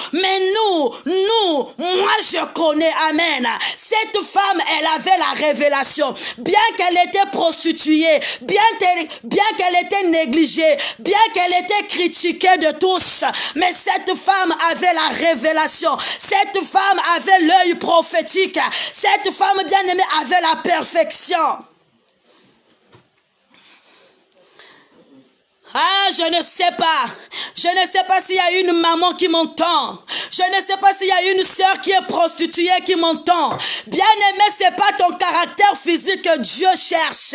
moi, je connais. Amen. Cette femme, elle avait la révélation. Bien qu'elle était prostituée, bien qu'elle était négligée, bien qu'elle était critiquée de tous, mais cette femme avait la révélation. Cette femme avait l'œil prophétique. Cette femme bien-aimée avait la perfection. Ah, je ne sais pas. Je ne sais pas s'il y a une maman qui m'entend. Je ne sais pas s'il y a une sœur qui est prostituée qui m'entend. Bien-aimé, c'est pas ton caractère physique que Dieu cherche.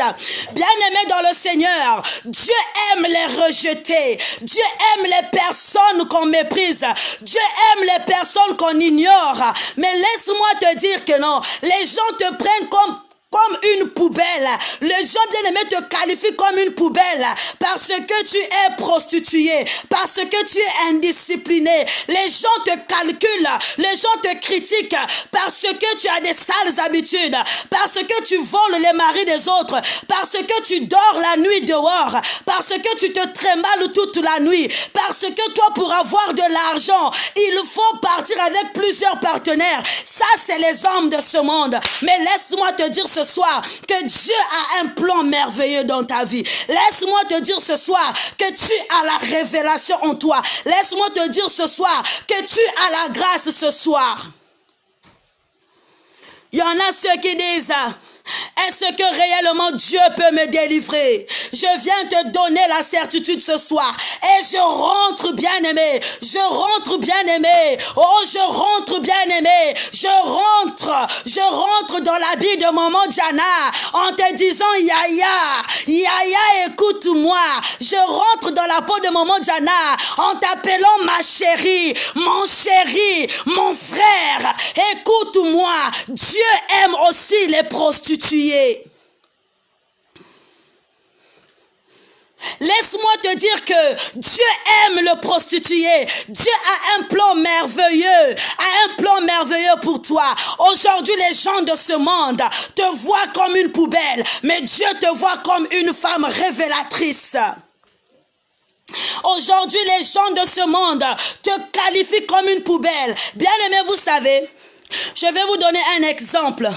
Bien-aimé dans le Seigneur, Dieu aime les rejeter. Dieu aime les personnes qu'on méprise. Dieu aime les personnes qu'on ignore. Mais laisse-moi te dire que non. Les gens te prennent comme une poubelle. Les gens bien-aimés te qualifient comme une poubelle parce que tu es prostituée, parce que tu es indiscipliné. Les gens te calculent, les gens te critiquent parce que tu as des sales habitudes, parce que tu voles les maris des autres, parce que tu dors la nuit dehors, parce que tu te trémales toute la nuit, parce que toi, pour avoir de l'argent, il faut partir avec plusieurs partenaires. Ça, c'est les hommes de ce monde. Mais laisse-moi te dire ce soir que Dieu a un plan merveilleux dans ta vie. Laisse-moi te dire ce soir que tu as la révélation en toi. Laisse-moi te dire ce soir que tu as la grâce ce soir. Il y en a ceux qui disent: est-ce que réellement Dieu peut me délivrer? Je viens te donner la certitude ce soir. Et je rentre bien-aimé. Je rentre bien-aimé. Oh, je rentre bien-aimé. Je rentre dans l'habit de maman Diana en te disant: Yaya, Yaya, écoute-moi. Je rentre dans la peau de maman Diana en t'appelant ma chérie, mon chéri, mon frère. Écoute-moi. Dieu aime aussi les prostituées. Laisse-moi te dire que Dieu aime le prostitué. Dieu a un plan merveilleux, pour toi. Aujourd'hui, les gens de ce monde te voient comme une poubelle, mais Dieu te voit comme une femme révélatrice. Aujourd'hui, les gens de ce monde te qualifient comme une poubelle. Bien-aimé, vous savez, je vais vous donner un exemple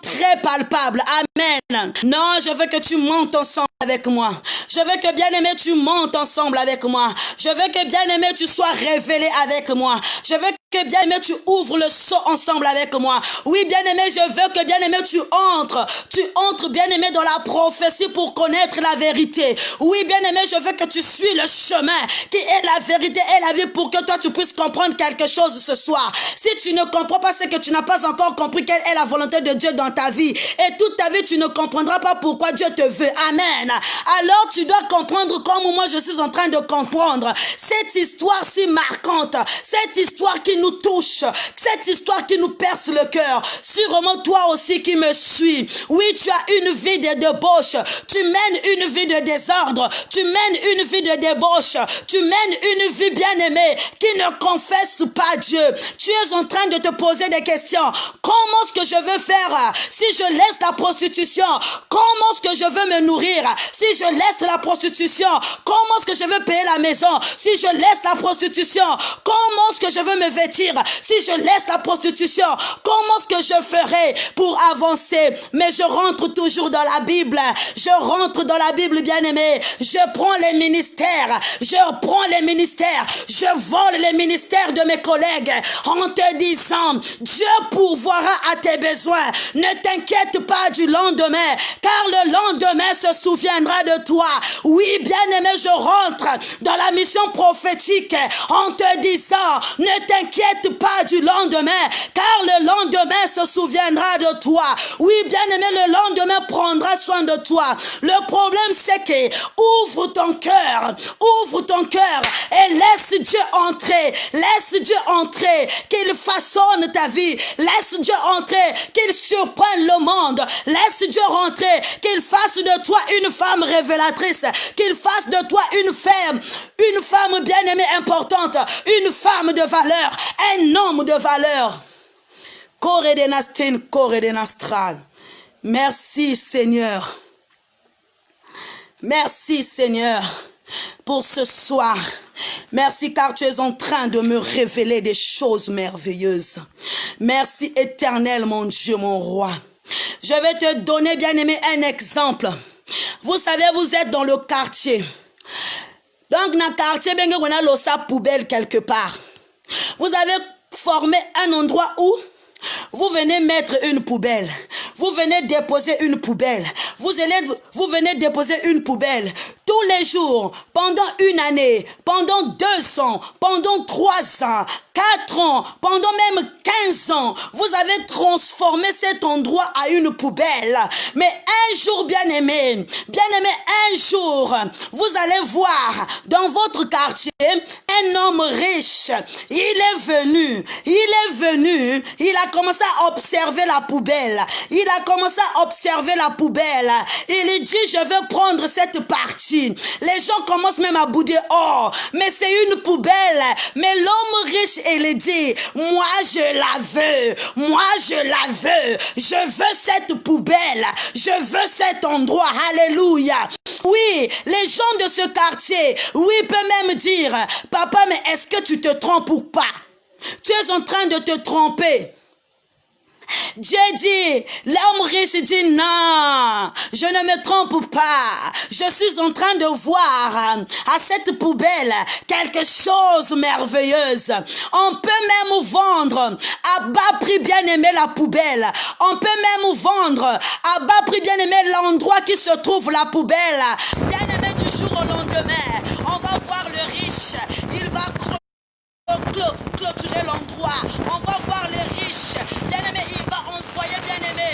très palpable. Amen. Non, je veux que tu montes ensemble avec moi. Je veux que bien-aimé, tu montes ensemble avec moi. Je veux que bien-aimé, tu sois révélé avec moi. Je veux que bien-aimé, tu ouvres le seau ensemble avec moi. Oui, bien-aimé, je veux que bien-aimé, tu entres bien-aimé dans la prophétie pour connaître la vérité. Oui, bien-aimé, je veux que tu suis le chemin qui est la vérité et la vie pour que toi tu puisses comprendre quelque chose ce soir. Si tu ne comprends pas, c'est que tu n'as pas encore compris quelle est la volonté de Dieu dans ta vie. Et toute ta vie, tu ne comprendras pas pourquoi Dieu te veut. Amen. Alors tu dois comprendre comme moi je suis en train de comprendre cette histoire si marquante, cette histoire qui nous touche, cette histoire qui nous perce le cœur. Sûrement toi aussi qui me suis. Oui, tu as une vie de débauche, tu mènes une vie de désordre, tu mènes une vie de débauche, tu mènes une vie bien-aimée qui ne confesse pas Dieu. Tu es en train de te poser des questions. Comment est-ce que je veux faire si je laisse la prostitution? Comment est-ce que je veux me nourrir si je laisse la prostitution? Comment est-ce que je veux payer la maison si je laisse la prostitution? Comment est-ce que je veux me vêtir si je laisse la prostitution? Comment est-ce que je ferai pour avancer? Mais je rentre toujours dans la Bible. Je rentre dans la Bible, bien-aimé. Je prends les ministères. Je vole les ministères de mes collègues en te disant, Dieu pourvoira à tes besoins. Ne t'inquiète pas du lendemain, car le lendemain se souviendra de toi. Oui, bien-aimé, je rentre dans la mission prophétique en te disant, ne t'inquiète pas du lendemain, car le lendemain se souviendra de toi. Oui, bien-aimé, le lendemain prendra soin de toi. Le problème, c'est que ouvre ton cœur et laisse Dieu entrer, qu'il façonne ta vie. Laisse Dieu entrer, qu'il surprenne le monde. Laisse Dieu rentrer, qu'il fasse de toi une femme révélatrice, qu'il fasse de toi une femme bien-aimée importante, une femme de valeur, un homme de valeur. Merci Seigneur. Merci Seigneur pour ce soir. Merci car tu es en train de me révéler des choses merveilleuses. Merci Éternel, mon Dieu, mon roi. Je vais te donner, bien-aimé, un exemple. Vous savez, vous êtes dans le quartier. Donc, dans le quartier, on a l'ossa poubelle quelque part. Vous avez formé un endroit où vous venez mettre une poubelle. Vous venez déposer une poubelle. Vous venez déposer une poubelle. Tous les jours, pendant une année, pendant 2 ans, pendant 3 ans, 4 ans, pendant même 15 ans, vous avez transformé cet endroit à une poubelle. Mais un jour, bien-aimé, un jour, vous allez voir dans votre quartier un homme riche. Il est venu, il a commencé à observer la poubelle. Il dit, je veux prendre cette partie. Les gens commencent même à bouder, oh, mais c'est une poubelle. Mais l'homme riche, il dit, moi je la veux, je veux cette poubelle, je veux cet endroit, alléluia. Oui, les gens de ce quartier, oui, peuvent même dire, papa, mais est-ce que tu te trompes ou pas? Tu es en train de te tromper. Dieu dit, l'homme riche dit, non, je ne me trompe pas. Je suis en train de voir à cette poubelle quelque chose de merveilleuse. On peut même vendre à bas prix, bien-aimé, la poubelle. On peut même vendre à bas prix, bien-aimé, l'endroit qui se trouve la poubelle. Bien-aimé, du jour au lendemain, on va voir le riche. Il va clôturer l'endroit. On va voir les riches. Bien-aimé, il va envoyer, bien-aimé,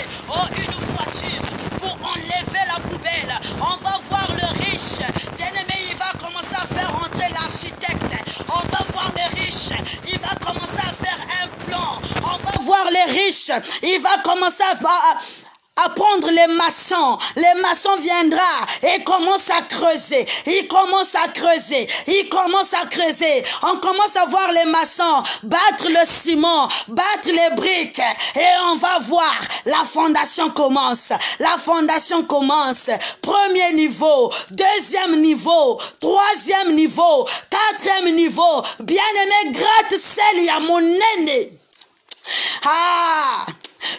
une voiture pour enlever la poubelle. On va voir le riche. Bien-aimé, il va commencer à faire entrer l'architecte. On va voir les riches. Il va commencer à faire un plan. On va voir les riches. Il va commencer à va prendre les maçons. Les maçons viendront et commencent à creuser. Ils commencent à creuser. Ils commencent à creuser. On commence à voir les maçons battre le ciment, battre les briques. Et on va voir, la fondation commence. La fondation commence. Premier niveau, deuxième niveau, troisième niveau, quatrième niveau. Bien-aimé, gratte-ciel, il y a mon aîné. Ah!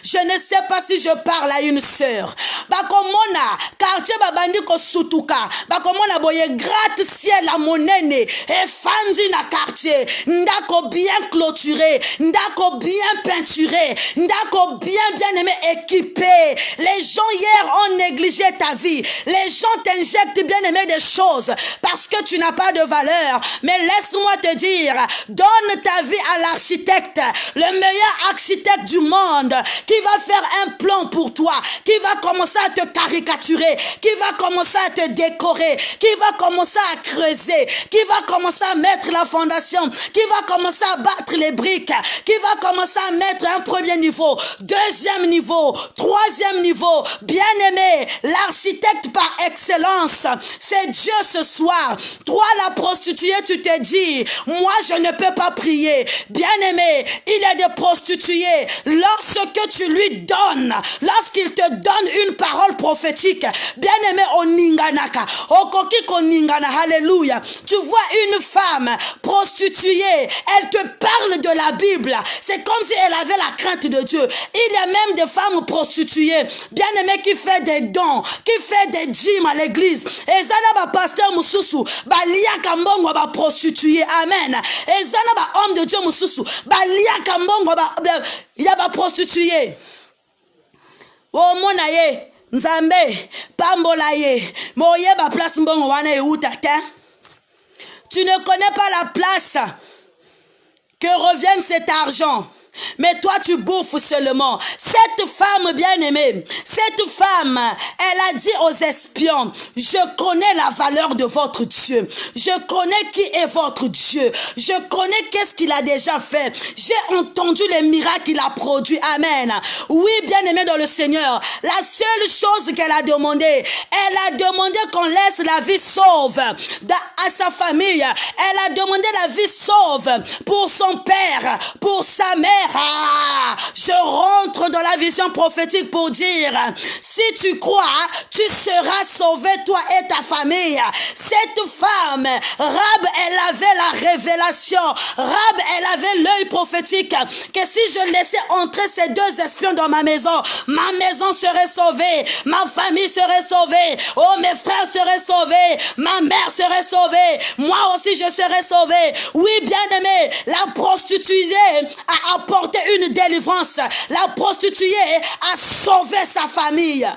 Je ne sais pas si je parle à une sœur. Bakomona, quartier babandi ko sutuka. Bakomona boye gratte-ciel à monene. Et fandi na quartier. Ndako bien clôturé. Ndako bien peinturé. Ndako bien aimé équipé. Les gens hier ont négligé ta vie. Les gens t'injectent bien aimé des choses. Parce que tu n'as pas de valeur. Mais laisse-moi te dire, donne ta vie à l'architecte. Le meilleur architecte du monde. Qui va faire un plan pour toi, qui va commencer à te caricaturer, qui va commencer à te décorer, qui va commencer à creuser, qui va commencer à mettre la fondation, qui va commencer à battre les briques, qui va commencer à mettre un premier niveau, deuxième niveau, troisième niveau. Bien-aimé, l'architecte par excellence, c'est Dieu ce soir. Toi, la prostituée, tu te dis, moi, je ne peux pas prier. Bien-aimé, il est des prostituées. Lorsque tu lui donnes, lorsqu'il te donne une parole prophétique, bien-aimé, oninganaka, okoki koningana, alléluia. Tu vois une femme prostituée, elle te parle de la Bible. C'est comme si elle avait la crainte de Dieu. Il y a même des femmes prostituées, bien-aimé, qui fait des dons, qui fait des dîmes à l'église. Et ça n'a pas pasteur mususu, ba lia kambongo ba prostituée, amen. Et ça n'a pas homme de Dieu mususu, ba lia kambongo ba ya ba prostituée. Oh mon aïe, nzambe, pambola ye, moye ba place mbongo wana e utata. Tu ne connais pas la place que revienne cet argent. Mais toi, tu bouffes seulement. Cette femme bien-aimée, cette femme, elle a dit aux espions, je connais la valeur de votre Dieu. Je connais qui est votre Dieu. Je connais qu'est-ce qu'il a déjà fait. J'ai entendu les miracles qu'il a produits. Amen. Oui, bien-aimé dans le Seigneur, la seule chose qu'elle a demandé, elle a demandé qu'on laisse la vie sauve à sa famille. Elle a demandé la vie sauve pour son père, pour sa mère. Ah, je rentre dans la vision prophétique pour dire, si tu crois, tu seras sauvé, toi et ta famille. Cette femme, Rab, elle avait la révélation. Rab, elle avait l'œil prophétique que si je laissais entrer ces deux espions dans ma maison serait sauvée, ma famille serait sauvée, oh mes frères seraient sauvés, ma mère serait sauvée, moi aussi je serais sauvée. Oui, bien-aimé, la prostituée a apporté une délivrance. La prostituée a sauvé sa famille.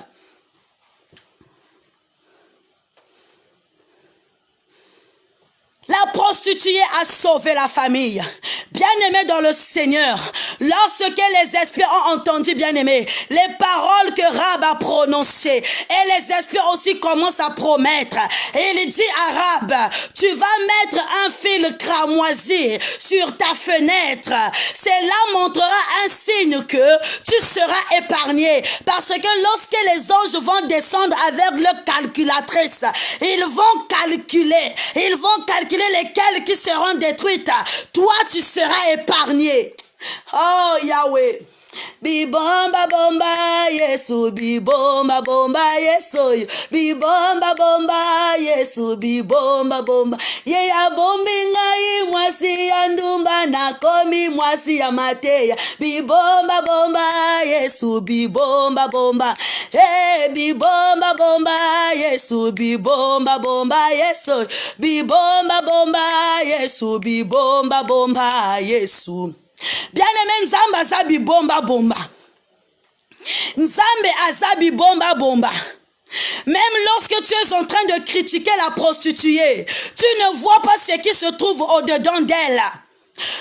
La prostituée a sauvé la famille. Bien-aimé dans le Seigneur, lorsque les espions ont entendu, bien-aimé, les paroles que Rab a prononcées, et les espions aussi commencent à promettre, et il dit à Rab, tu vas mettre un fil cramoisi sur ta fenêtre. Cela montrera un signe que tu seras épargné. Parce que lorsque les anges vont descendre avec leur calculatrice, ils vont calculer lesquelles qui seront détruites. Toi, tu seras épargné. Oh, Yahweh. Bibomba bomba Yesu, bibomba bomba Yesu, bibomba bomba Yesu, bibomba bomba. Ye ya bombi ngai mwasi ya ndumba na komi mwasi ya mateya. Bibomba bomba Yesu, bibomba bomba. Hey, bibomba bomba Yesu, bibomba bomba Yesu, bibomba bomba Yesu, bibomba bomba Yesu. Bien-aimé, Nzambe azabi bomba bomba. Nzambe azabi bomba bomba. Même lorsque tu es en train de critiquer la prostituée, tu ne vois pas ce qui se trouve au-dedans d'elle.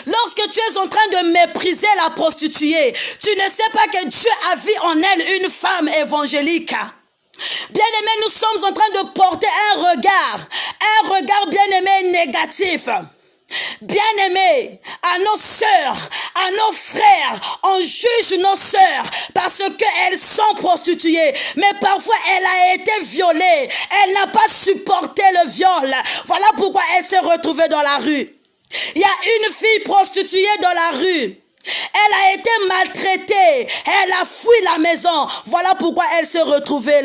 Lorsque tu es en train de mépriser la prostituée, tu ne sais pas que Dieu a vu en elle une femme évangélique. Bien-aimé, nous sommes en train de porter un regard bien-aimé négatif. Bien-aimés, à nos sœurs, à nos frères, on juge nos sœurs parce qu'elles sont prostituées. Mais parfois, elle a été violée. Elle n'a pas supporté le viol. Voilà pourquoi elle s'est retrouvée dans la rue. Il y a une fille prostituée dans la rue. Elle a été maltraitée. Elle a fui la maison. Voilà pourquoi elle s'est retrouvée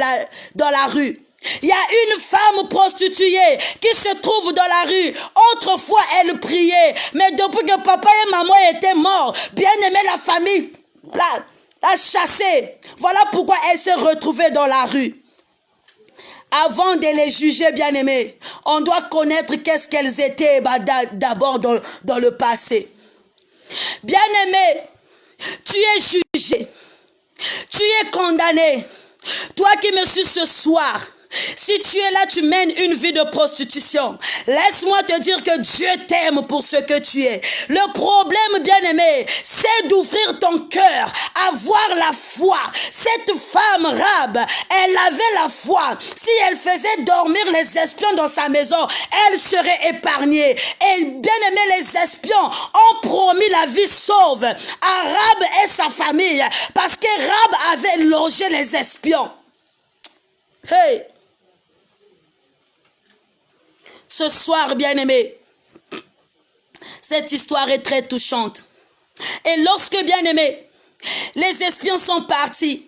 dans la rue. Il y a une femme prostituée qui se trouve dans la rue. Autrefois, elle priait. Mais depuis que papa et maman étaient morts, bien aimé, la famille l'a chassée. Voilà pourquoi elle s'est retrouvée dans la rue. Avant de les juger, bien aimés, on doit connaître qu'est-ce qu'elles étaient d'abord dans le passé. Bien aimé, tu es jugé. Tu es condamné. Toi qui me suis ce soir. Si tu es là, tu mènes une vie de prostitution. Laisse-moi te dire que Dieu t'aime pour ce que tu es. Le problème, bien-aimé, c'est d'ouvrir ton cœur, avoir la foi. Cette femme Rahab, elle avait la foi. Si elle faisait dormir les espions dans sa maison, elle serait épargnée. Et bien-aimé, les espions ont promis la vie sauve à Rahab et sa famille parce que Rahab avait logé les espions. Hey! Ce soir, bien-aimé, cette histoire est très touchante. Et lorsque, bien-aimé, les espions sont partis,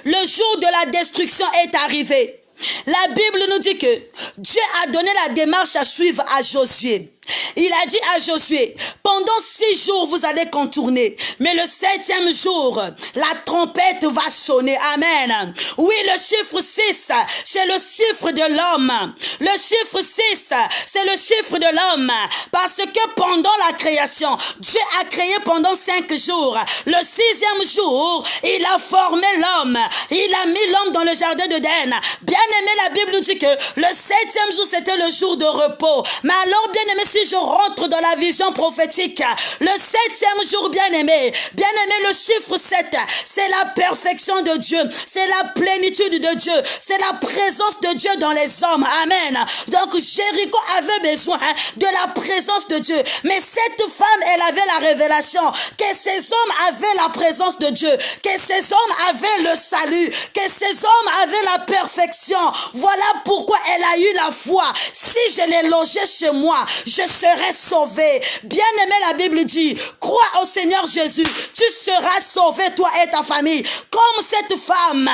le jour de la destruction est arrivé. La Bible nous dit que Dieu a donné la démarche à suivre à Josué. Il a dit à Josué, pendant 6 jours vous allez contourner, mais le 7e jour, la trompette va sonner. Amen. Oui, le chiffre 6, c'est le chiffre de l'homme. Le chiffre 6, c'est le chiffre de l'homme. Parce que pendant la création, Dieu a créé pendant 5 jours. Le 6e jour, il a formé l'homme. Il a mis l'homme dans le jardin d'Éden. Bien aimé, la Bible nous dit que le 7e jour, c'était le jour de repos. Mais alors, bien aimé, si je rentre dans la vision prophétique, le 7e jour, bien-aimé, le chiffre 7, c'est la perfection de Dieu, c'est la plénitude de Dieu, c'est la présence de Dieu dans les hommes. Amen. Donc, Jéricho avait besoin de la présence de Dieu. Mais cette femme, elle avait la révélation que ces hommes avaient la présence de Dieu, que ces hommes avaient le salut, que ces hommes avaient la perfection. Voilà pourquoi elle a eu la foi. Si je l'ai logé chez moi, je serai sauvé. Bien-aimé, la Bible dit, crois au Seigneur Jésus, tu seras sauvé, toi et ta famille. Comme cette femme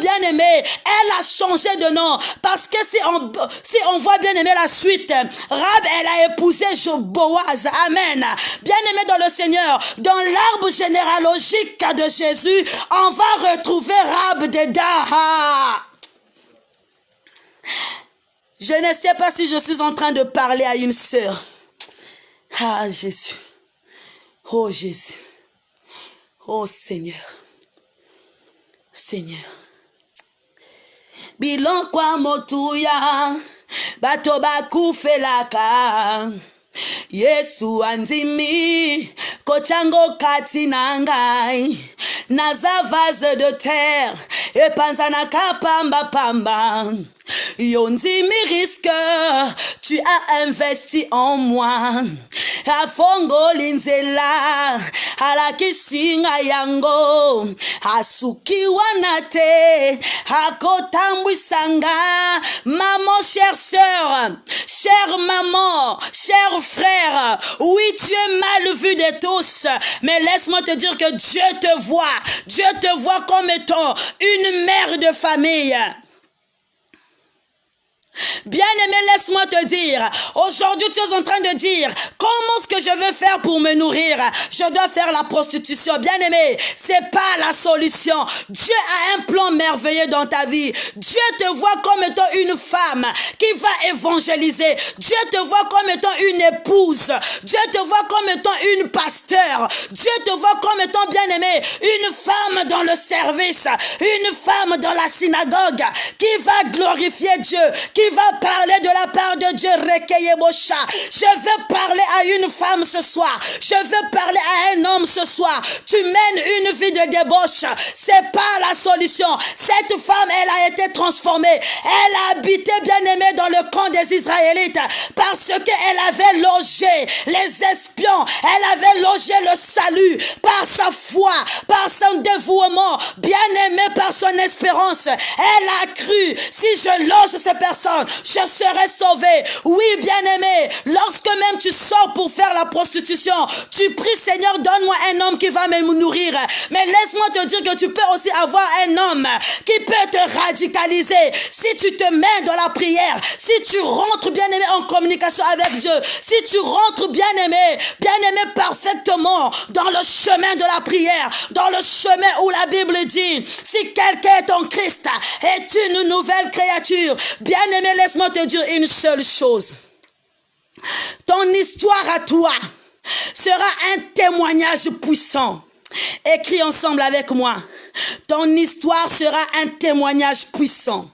bien-aimée, elle a changé de nom. Parce que si on voit bien-aimé la suite, Rahab, elle a épousé Boaz. Amen. Bien-aimé dans le Seigneur, dans l'arbre généalogique de Jésus, on va retrouver Rahab dedans. Je ne sais pas si je suis en train de parler à une sœur. Ah, Jésus. Oh, Jésus. Oh, Seigneur. Seigneur. Bilon kwa motuya, bato bakufelaka. Yesu anzimi, kochango kati nangai. Naza vase de terre, et panzana kapamba pamba. Yonzimi risque, tu as investi en moi. Afongo linzela, alakisinga yango. Asuki wanate, akotambwisanga. Maman, chère sœur, chère maman, cher frère, oui, tu es mal vu de tous, mais laisse-moi te dire que Dieu te voit. Dieu te voit comme étant une mère de famille. Bien-aimé, laisse-moi te dire, aujourd'hui tu es en train de dire, comment est-ce que je veux faire pour me nourrir? Je dois faire la prostitution. Bien-aimé, c'est pas la solution. Dieu a un plan merveilleux dans ta vie. Dieu te voit comme étant une femme qui va évangéliser. Dieu te voit comme étant une épouse. Dieu te voit comme étant une pasteur. Dieu te voit comme étant, bien-aimé, une femme dans le service, une femme dans la synagogue qui va glorifier Dieu, qui va parler de la part de Dieu. Je veux parler à une femme ce soir. Je veux parler à un homme ce soir. Tu mènes une vie de débauche. C'est pas la solution. Cette femme, elle a été transformée. Elle a habité, bien aimé, dans le camp des Israélites parce qu'elle avait logé les espions. Elle avait logé le salut par sa foi, par son dévouement, bien aimé par son espérance. Elle a cru, si je loge ces personnes, je serai sauvée. Oui, bien aimé, lorsque même tu sors pour faire la prostitution, tu pries, Seigneur, donne-moi un homme qui va me nourrir. Mais laisse-moi te dire que tu peux aussi avoir un homme qui peut te radicaliser. Si tu te mets dans la prière, si tu rentres, bien aimé, en communication avec Dieu, si tu rentres, bien aimé, parfaitement dans le chemin de la prière, dans le chemin où la Bible dit, si quelqu'un est en Christ, est une nouvelle créature. Bien aimé, laisse-moi te dire une seule chose. Ton histoire à toi sera un témoignage puissant. Écris ensemble avec moi. Ton histoire sera un témoignage puissant.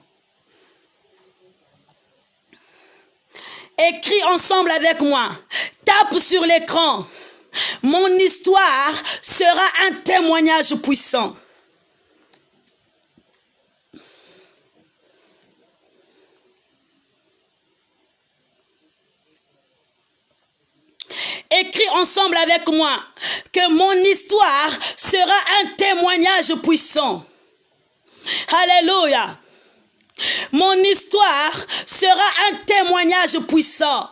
Écris ensemble avec moi. Tape sur l'écran. Mon histoire sera un témoignage puissant. Écris ensemble avec moi que mon histoire sera un témoignage puissant. Alléluia. Mon histoire sera un témoignage puissant.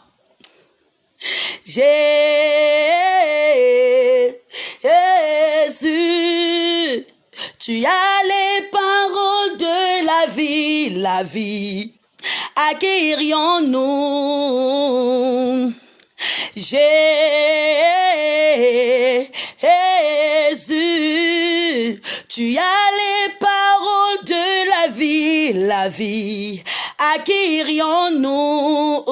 Jésus, tu as les paroles de la vie. À qui irions-nous? Jésus, tu as les paroles de la vie. À qui irions-nous?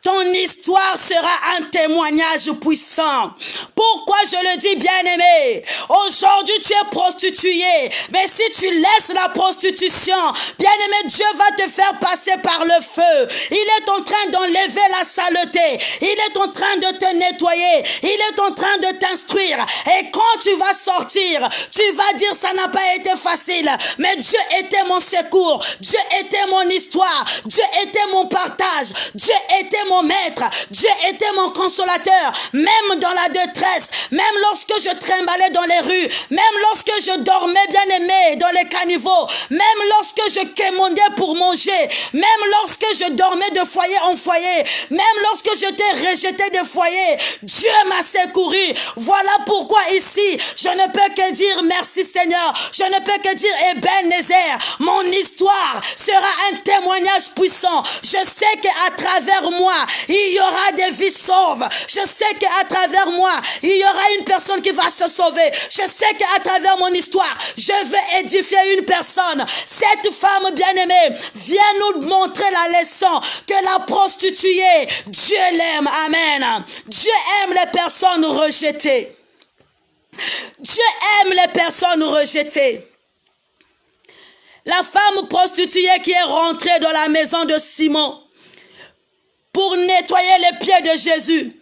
Ton histoire sera un témoignage puissant. Pourquoi je le dis, bien-aimé? Aujourd'hui, tu es prostitué. Mais si tu laisses la prostitution, bien-aimé, Dieu va te faire passer par le feu. Il est en train d'enlever la saleté. Il est en train de te nettoyer. Il est en train de t'instruire. Et quand tu vas sortir, tu vas dire, ça n'a pas été facile. Mais Dieu était mon secours. Dieu était mon histoire. Dieu était mon partage. Dieu était mon maître. Dieu était mon consolateur. Même dans la détresse, même lorsque je trimballais dans les rues, même lorsque je dormais, bien aimé, dans les caniveaux, même lorsque je quémandais pour manger, même lorsque je dormais de foyer en foyer, même lorsque j'étais rejeté de foyer, Dieu m'a secouru. Voilà pourquoi ici, je ne peux que dire merci Seigneur. Je ne peux que dire Ebenezer. Mon histoire sera un témoignage puissant. Je sais qu'à travers moi, il y aura des vies sauves. Je sais qu'à travers moi, il y aura une personne qui va se sauver. Je sais qu'à travers mon histoire, je vais édifier une personne. Cette femme bien-aimée vient nous montrer la leçon que la prostituée, Dieu l'aime. Amen. Dieu aime les personnes rejetées. Dieu aime les personnes rejetées. La femme prostituée qui est rentrée dans la maison de Simon pour nettoyer les pieds de Jésus,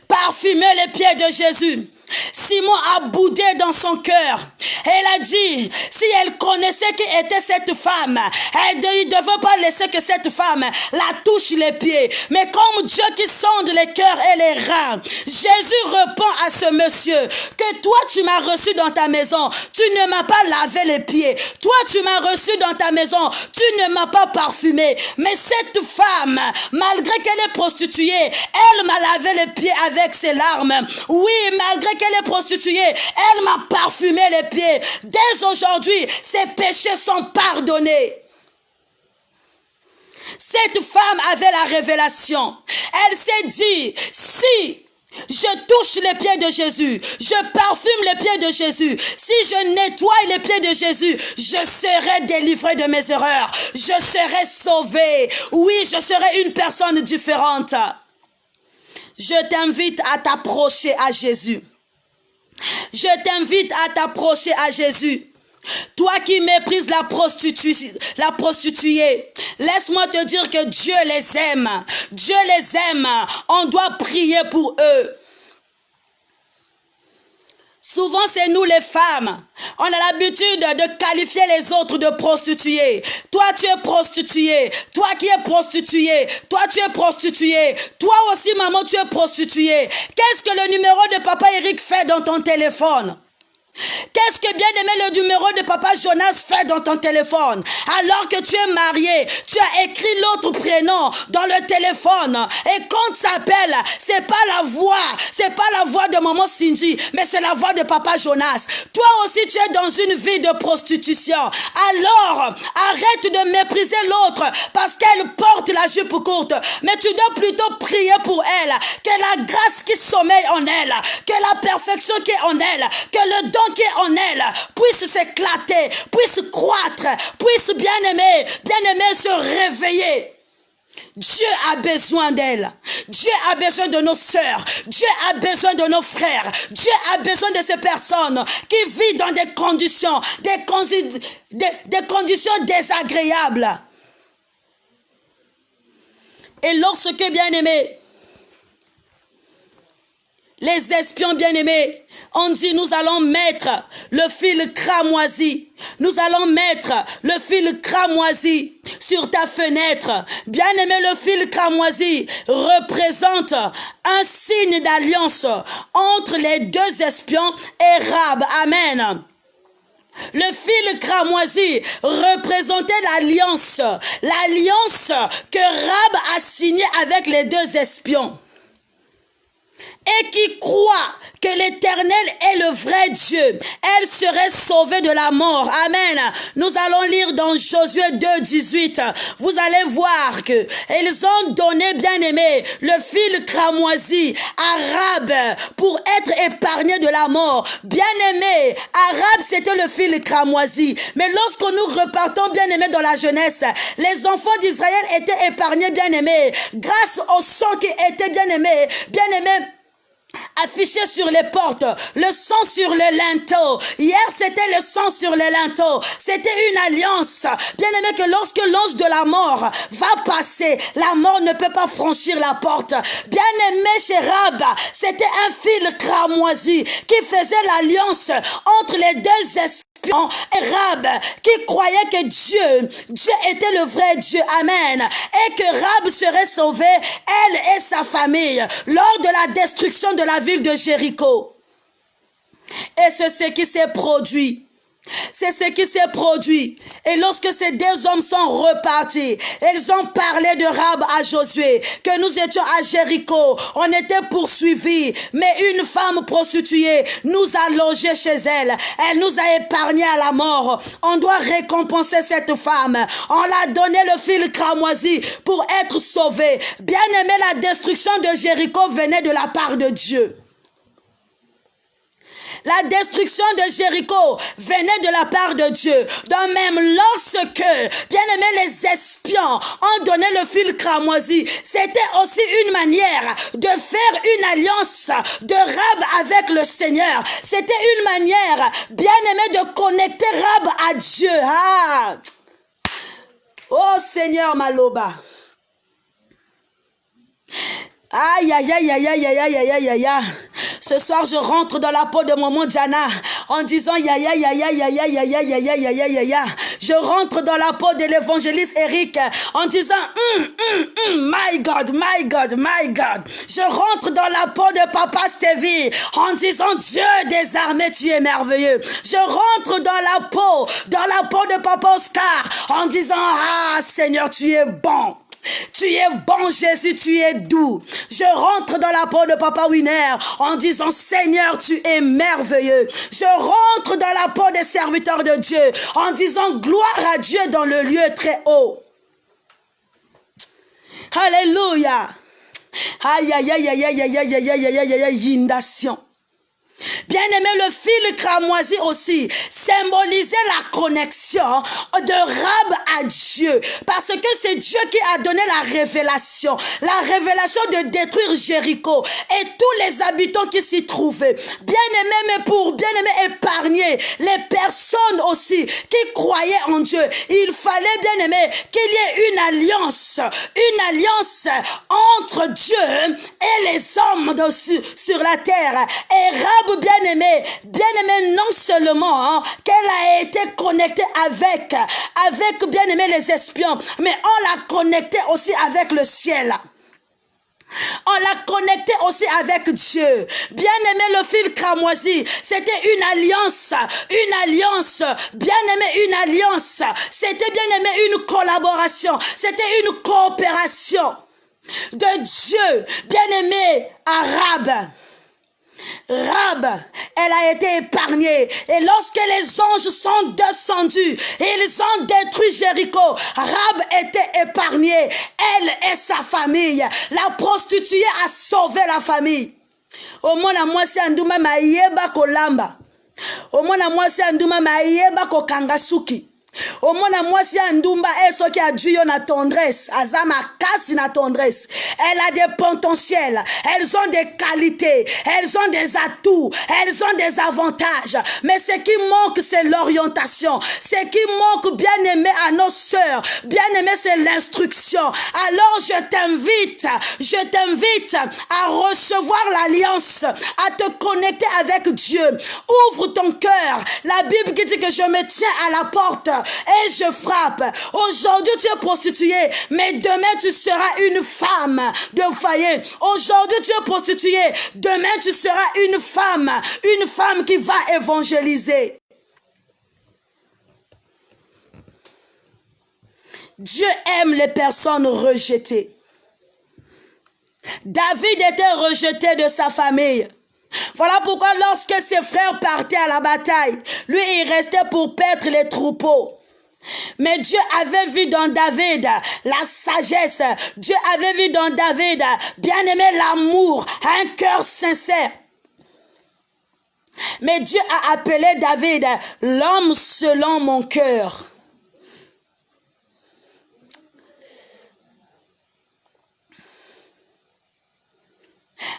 parfumer les pieds de Jésus. Simon a boudé dans son cœur. Elle a dit, si elle connaissait qui était cette femme, elle ne devait pas laisser que cette femme la touche les pieds. Mais comme Dieu qui sonde les cœurs et les reins, Jésus répond à ce monsieur, que toi tu m'as reçu dans ta maison, tu ne m'as pas lavé les pieds. Toi tu m'as reçu dans ta maison, tu ne m'as pas parfumé. Mais cette femme, malgré qu'elle est prostituée, elle m'a lavé les pieds avec ses larmes. Oui, malgré qu'elle est prostituée, elle m'a parfumé les pieds. Dès aujourd'hui, ses péchés sont pardonnés. Cette femme avait la révélation. Elle s'est dit, si je touche les pieds de Jésus, je parfume les pieds de Jésus, si je nettoie les pieds de Jésus, je serai délivré de mes erreurs. Je serai sauvé. Oui, je serai une personne différente. Je t'invite à t'approcher à Jésus. Je t'invite à t'approcher à Jésus. Toi qui méprises la prostituée, laisse-moi te dire que Dieu les aime. Dieu les aime. On doit prier pour eux. Souvent, c'est nous les femmes. On a l'habitude de qualifier les autres de prostituées. Toi, tu es prostituée. Toi qui es prostituée. Toi, tu es prostituée. Toi aussi, maman, tu es prostituée. Qu'est-ce que le numéro de Papa Eric fait dans ton téléphone? Qu'est-ce que bien aimé le numéro de Papa Jonas fait dans ton téléphone? Alors que tu es marié, tu as écrit l'autre prénom dans le téléphone. Et quand on s'appelle, c'est pas la voix de maman Cindy, mais c'est la voix de Papa Jonas. Toi aussi tu es dans une vie de prostitution. Alors, arrête de mépriser l'autre parce qu'elle porte la jupe courte. Mais tu dois plutôt prier pour elle, que la grâce qui sommeille en elle, que la perfection qui est en elle, que le don qui est en elle puisse s'éclater, puisse croître, puisse bien aimer se réveiller. Dieu a besoin d'elle. Dieu a besoin de nos sœurs. Dieu a besoin de nos frères. Dieu a besoin de ces personnes qui vivent dans des conditions désagréables. Et lorsque, bien aimé, les espions bien-aimés, on dit nous allons mettre le fil cramoisi. Nous allons mettre le fil cramoisi sur ta fenêtre. Bien-aimé, le fil cramoisi représente un signe d'alliance entre les deux espions et Rahab. Amen. Le fil cramoisi représentait l'alliance que Rahab a signée avec les deux espions. Et qui croit que l'Éternel est le vrai Dieu, elle serait sauvée de la mort. Amen. Nous allons lire dans Josué 2, 18. Vous allez voir que ils ont donné, bien aimé, le fil cramoisi à Rahab pour être épargné de la mort. Bien aimé, Rahab c'était le fil cramoisi. Mais lorsque nous repartons, bien aimé, dans la jeunesse, les enfants d'Israël étaient épargnés, bien aimé, grâce au sang qui était, bien aimé, affiché sur les portes, le sang sur le linteau. Hier, c'était le sang sur le linteau. C'était une alliance. Bien aimé, que lorsque l'ange de la mort va passer, la mort ne peut pas franchir la porte. Bien aimé, chez Rahab, c'était un fil cramoisi qui faisait l'alliance entre les deux espions et Rahab, qui croyait que Dieu était le vrai Dieu. Amen. Et que Rahab serait sauvée, elle et sa famille, lors de la destruction de la ville de Jéricho. Et c'est ce qui s'est produit. C'est ce qui s'est produit. Et lorsque ces deux hommes sont repartis, ils ont parlé de Rahab à Josué, que nous étions à Jéricho, on était poursuivis, mais une femme prostituée nous a logés chez elle. Elle nous a épargnés à la mort. On doit récompenser cette femme. On l'a donné le fil cramoisi pour être sauvé. Bien aimé, la destruction de Jéricho venait de la part de Dieu. La destruction de Jéricho venait de la part de Dieu. Donc même lorsque, bien aimé, les espions ont donné le fil cramoisi, c'était aussi une manière de faire une alliance de Rahab avec le Seigneur. C'était une manière, bien aimé, de connecter Rahab à Dieu. Ah. Oh Seigneur Maloba. Aïe, aïe, aïe, aïe, aïe, aïe, aïe, aïe, aïe, aïe. Ce soir, je rentre dans la peau de maman Diana en disant ya, ya, ya, ya, ya, ya, ya, ya, ya, ya, ya, ya, ya, ya. Je rentre dans la peau de l'évangéliste Eric en disant my God, my God, my God. Je rentre dans la peau de Papa Stevie en disant Dieu des armées, tu es merveilleux. Je rentre dans la peau de Papa Oscar en disant ah Seigneur, tu es bon. Tu es bon Jésus, tu es doux. Je rentre dans la peau de Papa Winner en disant Seigneur, tu es merveilleux. Je rentre dans la peau des serviteurs de Dieu en disant gloire à Dieu dans le lieu très haut. Alléluia. Aïe, aïe, aïe, aïe, aïe, aïe, aïe, aïe, aïe, aïe, aïe, aïe, inondation. Bien-aimé, le fil cramoisi aussi symbolisait la connexion de Rab à Dieu. Parce que c'est Dieu qui a donné la révélation de détruire Jéricho et tous les habitants qui s'y trouvaient. Bien-aimé, mais pour bien-aimé épargner les personnes aussi qui croyaient en Dieu, il fallait, bien-aimé, qu'il y ait une alliance entre Dieu et les hommes sur la terre. Et Rab, bien-aimé, non seulement qu'elle a été connectée avec bien-aimé les espions, mais on l'a connectée aussi avec le ciel. On l'a connecté aussi avec Dieu. Bien-aimé, le fil cramoisi, c'était une alliance, bien-aimé, une alliance. C'était, bien-aimé, une collaboration, c'était une coopération de Dieu, bien-aimé, à Rab, elle a été épargnée. Et lorsque les anges sont descendus, ils ont détruit Jéricho. Rab était épargnée. Elle et sa famille. La prostituée a sauvé la famille. Au mona mwasi anduma mayeba kolamba. Au mona mwasi anduma mayeba kokangasuki. Au mona mwasi andumba esoki aduyo na tendresse, azama kasi na tendresse. Elle a des potentiels, elles ont des qualités, elles ont des atouts, elles ont des avantages. Mais ce qui manque, c'est l'orientation. Ce qui manque, bien aimé, à nos sœurs, bien aimé, c'est l'instruction. Alors je t'invite à recevoir l'alliance, à te connecter avec Dieu. Ouvre ton cœur. La Bible qui dit que je me tiens à la porte et je frappe. Aujourd'hui tu es prostituée, mais demain tu seras une femme de foyer. Aujourd'hui tu es prostituée, demain tu seras une femme qui va évangéliser. Dieu aime les personnes rejetées. David était rejeté de sa famille. Voilà pourquoi lorsque ses frères partaient à la bataille, lui il restait pour paître les troupeaux. Mais Dieu avait vu dans David la sagesse. Dieu avait vu dans David, bien aimé, l'amour, un cœur sincère. Mais Dieu a appelé David l'homme selon mon cœur.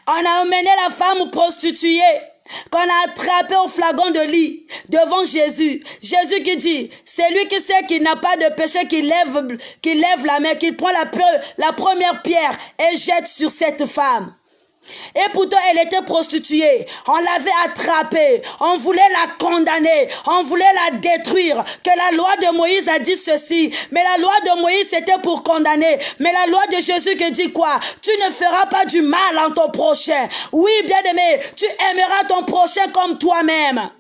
On a emmené la femme prostituée qu'on a attrapée au flagon de lit devant Jésus. Jésus qui dit, c'est lui qui sait qu'il n'a pas de péché, qui lève la main, qui prend la première pierre et jette sur cette femme. Et pourtant elle était prostituée, on l'avait attrapée, on voulait la condamner, on voulait la détruire, que la loi de Moïse a dit ceci, mais la loi de Moïse c'était pour condamner, mais la loi de Jésus qui dit quoi? Tu ne feras pas du mal à ton prochain. Oui, bien aimé, tu aimeras ton prochain comme toi-même.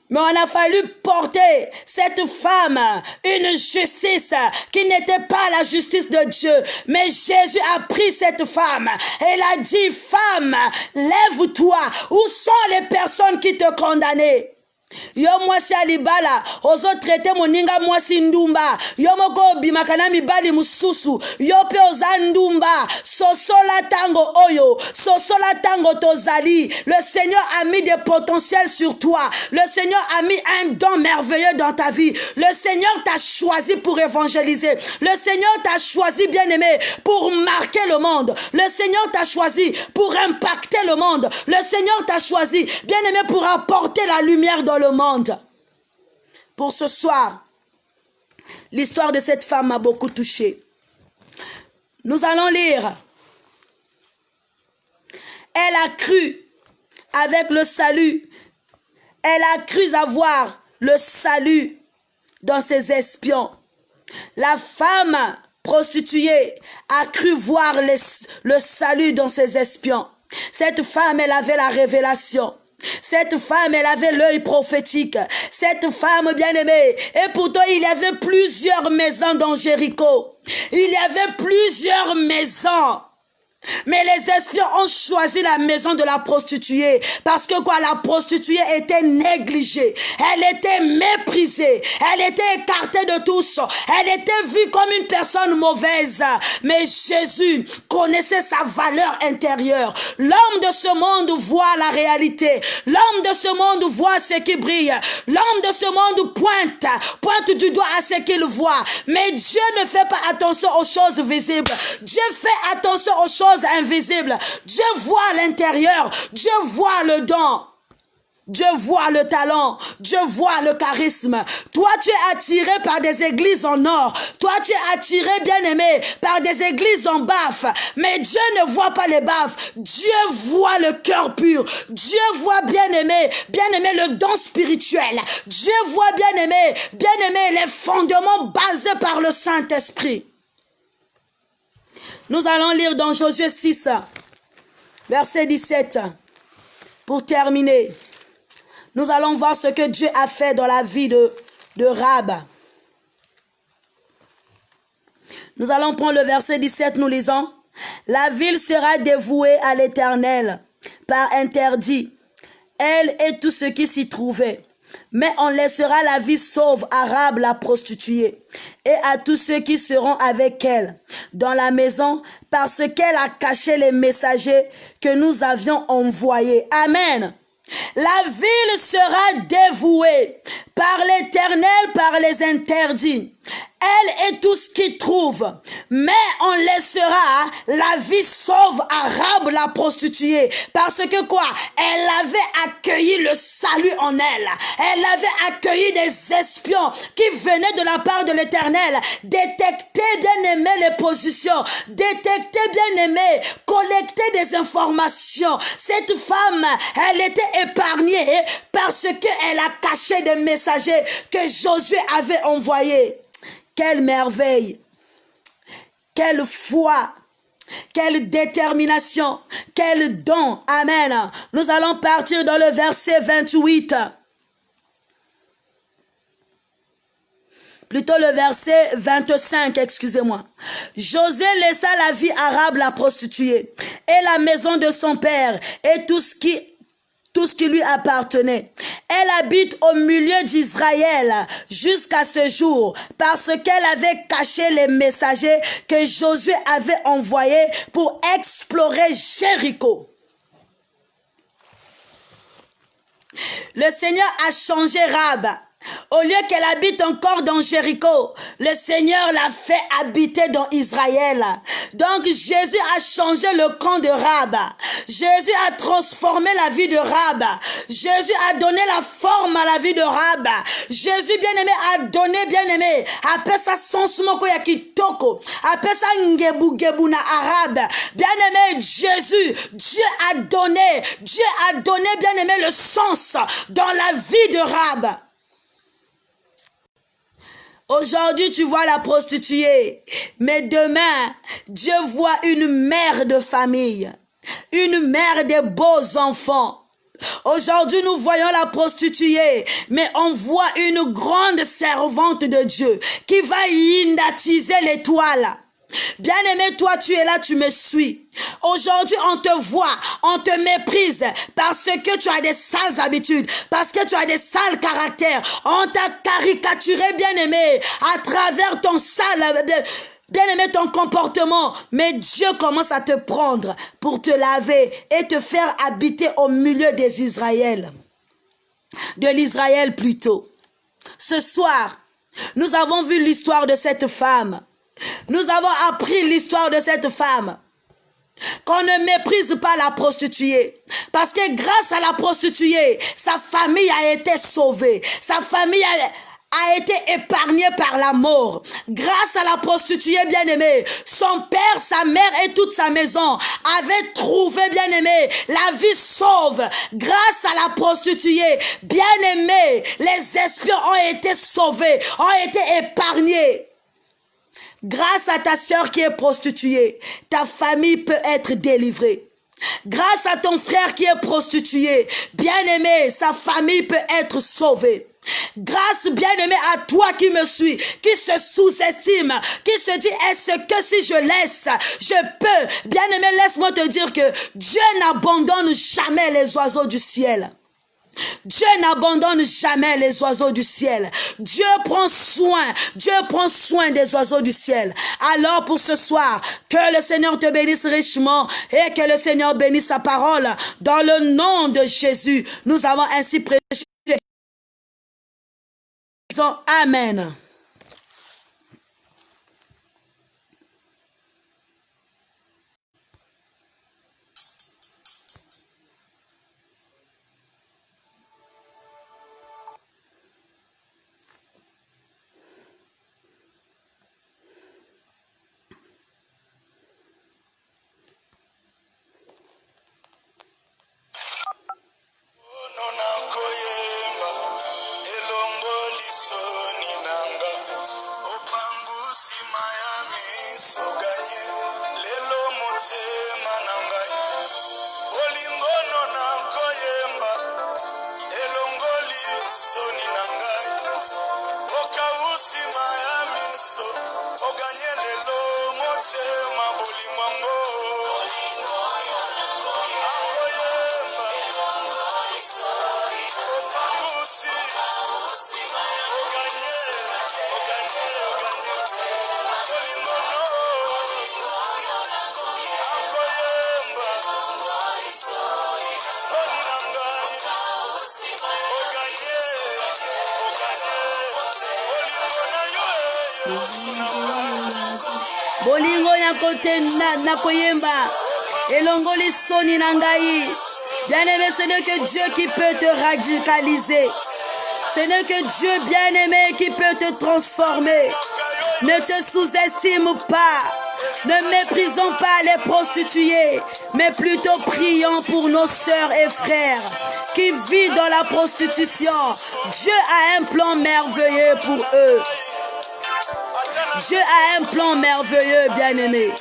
Mais on a fallu porter cette femme une justice qui n'était pas la justice de Dieu. Mais Jésus a pris cette femme et elle a dit, femme, lève-toi. Où sont les personnes qui te condamnaient? Yo mwasi alibala ozo traité moninga mwasi ndumba yo moko bimakana mibali mususu yo pe oza ndumba sosola tango oyo sosola tango tozali. Le Seigneur a mis des potentiels sur toi. Le Seigneur a mis un don merveilleux dans ta vie. Le Seigneur t'a choisi pour évangéliser. Le Seigneur t'a choisi, bien-aimé, pour marquer le monde. Le Seigneur t'a choisi pour impacter le monde. Le Seigneur t'a choisi, bien-aimé, pour apporter la lumière dans le monde. Pour ce soir, l'histoire de cette femme m'a beaucoup touché. Nous allons lire. Elle a cru avec le salut. Elle a cru avoir le salut dans ses espions. La femme prostituée a cru voir le salut dans ses espions. Cette femme, elle avait la révélation. Cette femme, elle avait l'œil prophétique. Cette femme bien-aimée. Et pourtant, il y avait plusieurs maisons dans Jéricho. Il y avait plusieurs maisons. Mais les espions ont choisi la maison de la prostituée. Parce que quoi? La prostituée était négligée. Elle était méprisée. Elle était écartée de tous. Elle était vue comme une personne mauvaise. Mais Jésus connaissait sa valeur intérieure. L'homme de ce monde voit la réalité. L'homme de ce monde voit ce qui brille. L'homme de ce monde pointe du doigt à ce qu'il voit. Mais Dieu ne fait pas attention aux choses visibles. Dieu fait attention aux choses invisibles. Dieu voit l'intérieur. Dieu voit le don. Dieu voit le talent, Dieu voit le charisme. Toi, tu es attiré par des églises en or. Toi, tu es attiré, bien-aimé, par des églises en baffe. Mais Dieu ne voit pas les baffes. Dieu voit le cœur pur. Dieu voit, bien-aimé, le don spirituel. Dieu voit, bien-aimé, les fondements basés par le Saint-Esprit. Nous allons lire dans Josué 6, verset 17, pour terminer. Nous allons voir ce que Dieu a fait dans la vie de Rahab. Nous allons prendre le verset 17, nous lisons. La ville sera dévouée à l'Éternel par interdit, elle et tout ce qui s'y trouvait. Mais on laissera la vie sauve à Rahab la prostituée et à tous ceux qui seront avec elle dans la maison parce qu'elle a caché les messagers que nous avions envoyés. Amen. La ville sera dévouée par l'Éternel, par les interdits, elle et tout ce qu'il trouve. Mais on laissera la vie sauve à Rahab la prostituée. Parce que quoi? Elle avait accueilli le salut en elle. Elle avait accueilli des espions qui venaient de la part de l'Éternel. Détecter, bien-aimé, les positions. Détecter, bien-aimé, collecter des informations. Cette femme, elle était épargnée parce qu'elle a caché des messagers que Josué avait envoyés. Quelle merveille, quelle foi, quelle détermination, quel don. Amen. Nous allons partir dans le verset 28. Plutôt le verset 25, excusez-moi. José laissa la vie à Rahab la prostituée et la maison de son père et tout ce qui lui appartenait. Elle habite au milieu d'Israël jusqu'à ce jour parce qu'elle avait caché les messagers que Josué avait envoyés pour explorer Jéricho. Le Seigneur a changé Rahab. Au lieu qu'elle habite encore dans Jéricho, le Seigneur l'a fait habiter dans Israël. Donc Jésus a changé le camp de Rahab. Jésus a transformé la vie de Rahab. Jésus a donné la forme à la vie de Rahab. Jésus, bien-aimé, a donné, bien-aimé, appelle ça sonsumoko ya kitoko, appelle ça ngebu na arabe. Bien-aimé, Dieu a donné, bien-aimé, le sens dans la vie de Rahab. Aujourd'hui, tu vois la prostituée, mais demain, Dieu voit une mère de famille, une mère de beaux enfants. Aujourd'hui, nous voyons la prostituée, mais on voit une grande servante de Dieu qui va hydnatiser l'étoile. Bien-aimé, toi, tu es là, tu me suis. Aujourd'hui, on te voit, on te méprise parce que tu as des sales habitudes, parce que tu as des sales caractères. On t'a caricaturé, bien-aimé, à travers ton sale, bien-aimé, ton comportement. Mais Dieu commence à te prendre pour te laver et te faire habiter au milieu des Israël. De l'Israël plutôt. Ce soir, nous avons vu l'histoire de cette femme. Nous avons appris l'histoire de cette femme. Qu'on ne méprise pas la prostituée. Parce que grâce à la prostituée, sa famille a été sauvée. Sa famille a été épargnée par la mort. Grâce à la prostituée, bien-aimée, son père, sa mère et toute sa maison avaient trouvé, bien-aimé, la vie sauve. Grâce à la prostituée, bien-aimé, les espions ont été sauvés, ont été épargnés. Grâce à ta sœur qui est prostituée, ta famille peut être délivrée. Grâce à ton frère qui est prostitué, bien-aimé, sa famille peut être sauvée. Grâce, bien-aimé, à toi qui me suis, qui se sous-estime, qui se dit, est-ce que si je laisse, je peux. Bien-aimé, laisse-moi te dire que Dieu n'abandonne jamais les oiseaux du ciel. Dieu n'abandonne jamais les oiseaux du ciel. Dieu prend soin des oiseaux du ciel. Alors pour ce soir, que le Seigneur te bénisse richement et que le Seigneur bénisse sa parole. Dans le nom de Jésus, nous avons ainsi prêché. Amen. Bolingo na kote na koyemba elongoli soni na ngai. Bien-aimé, ce n'est que Dieu qui peut te radicaliser. Ce n'est que Dieu bien-aimé qui peut te transformer. Ne te sous-estime pas. Ne méprisons pas les prostituées, mais plutôt prions pour nos sœurs et frères qui vivent dans la prostitution. Dieu a un plan merveilleux pour eux. Dieu a un plan merveilleux, bien-aimé.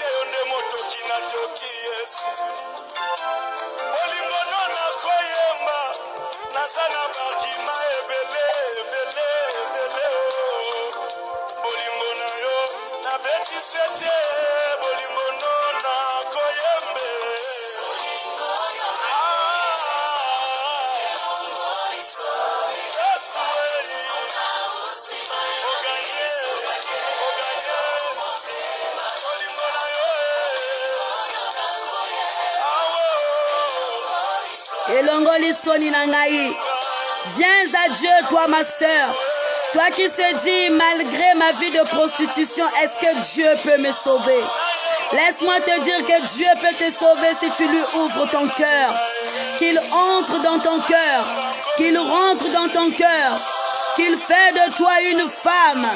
Elongoli soni na ngai. Viens à Dieu, toi ma sœur. Toi qui se dis, malgré ma vie de prostitution, est-ce que Dieu peut me sauver? Laisse-moi te dire que Dieu peut te sauver si tu lui ouvres ton cœur. Qu'il entre dans ton cœur. Qu'il rentre dans ton cœur. Qu'il fait de toi une femme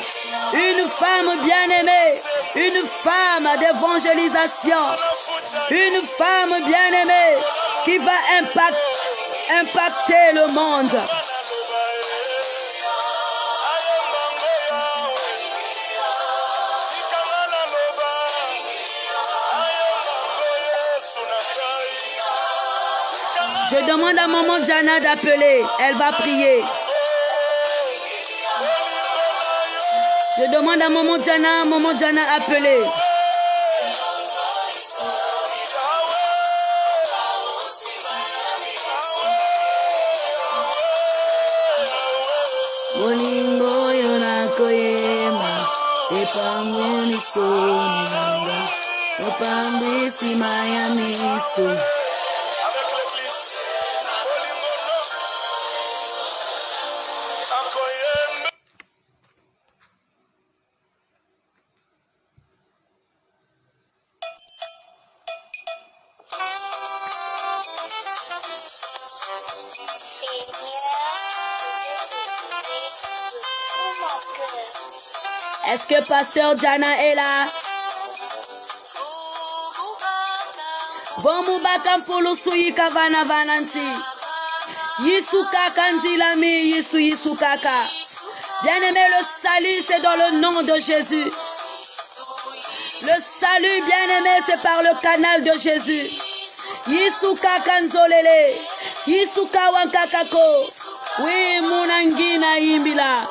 bien-aimée, une femme d'évangélisation, une femme bien-aimée qui va impacter le monde. Je demande à maman Jana d'appeler, elle va prier. Je demande à maman Jana appeler. Bolingo yona koyema, epangoni soni nanga, opambi si mayamiso. Est-ce que Pasteur Jana est là? Bomu bakampulu suyi kavana vananti. Yisu kaka nzilami, yisu kaka. Bien-aimé, le salut c'est dans le nom de Jésus. Le salut, bien-aimé, c'est par le canal de Jésus. Yisu kaka nzolele. Yisu kawankakako. Oui, Munangina Imbila.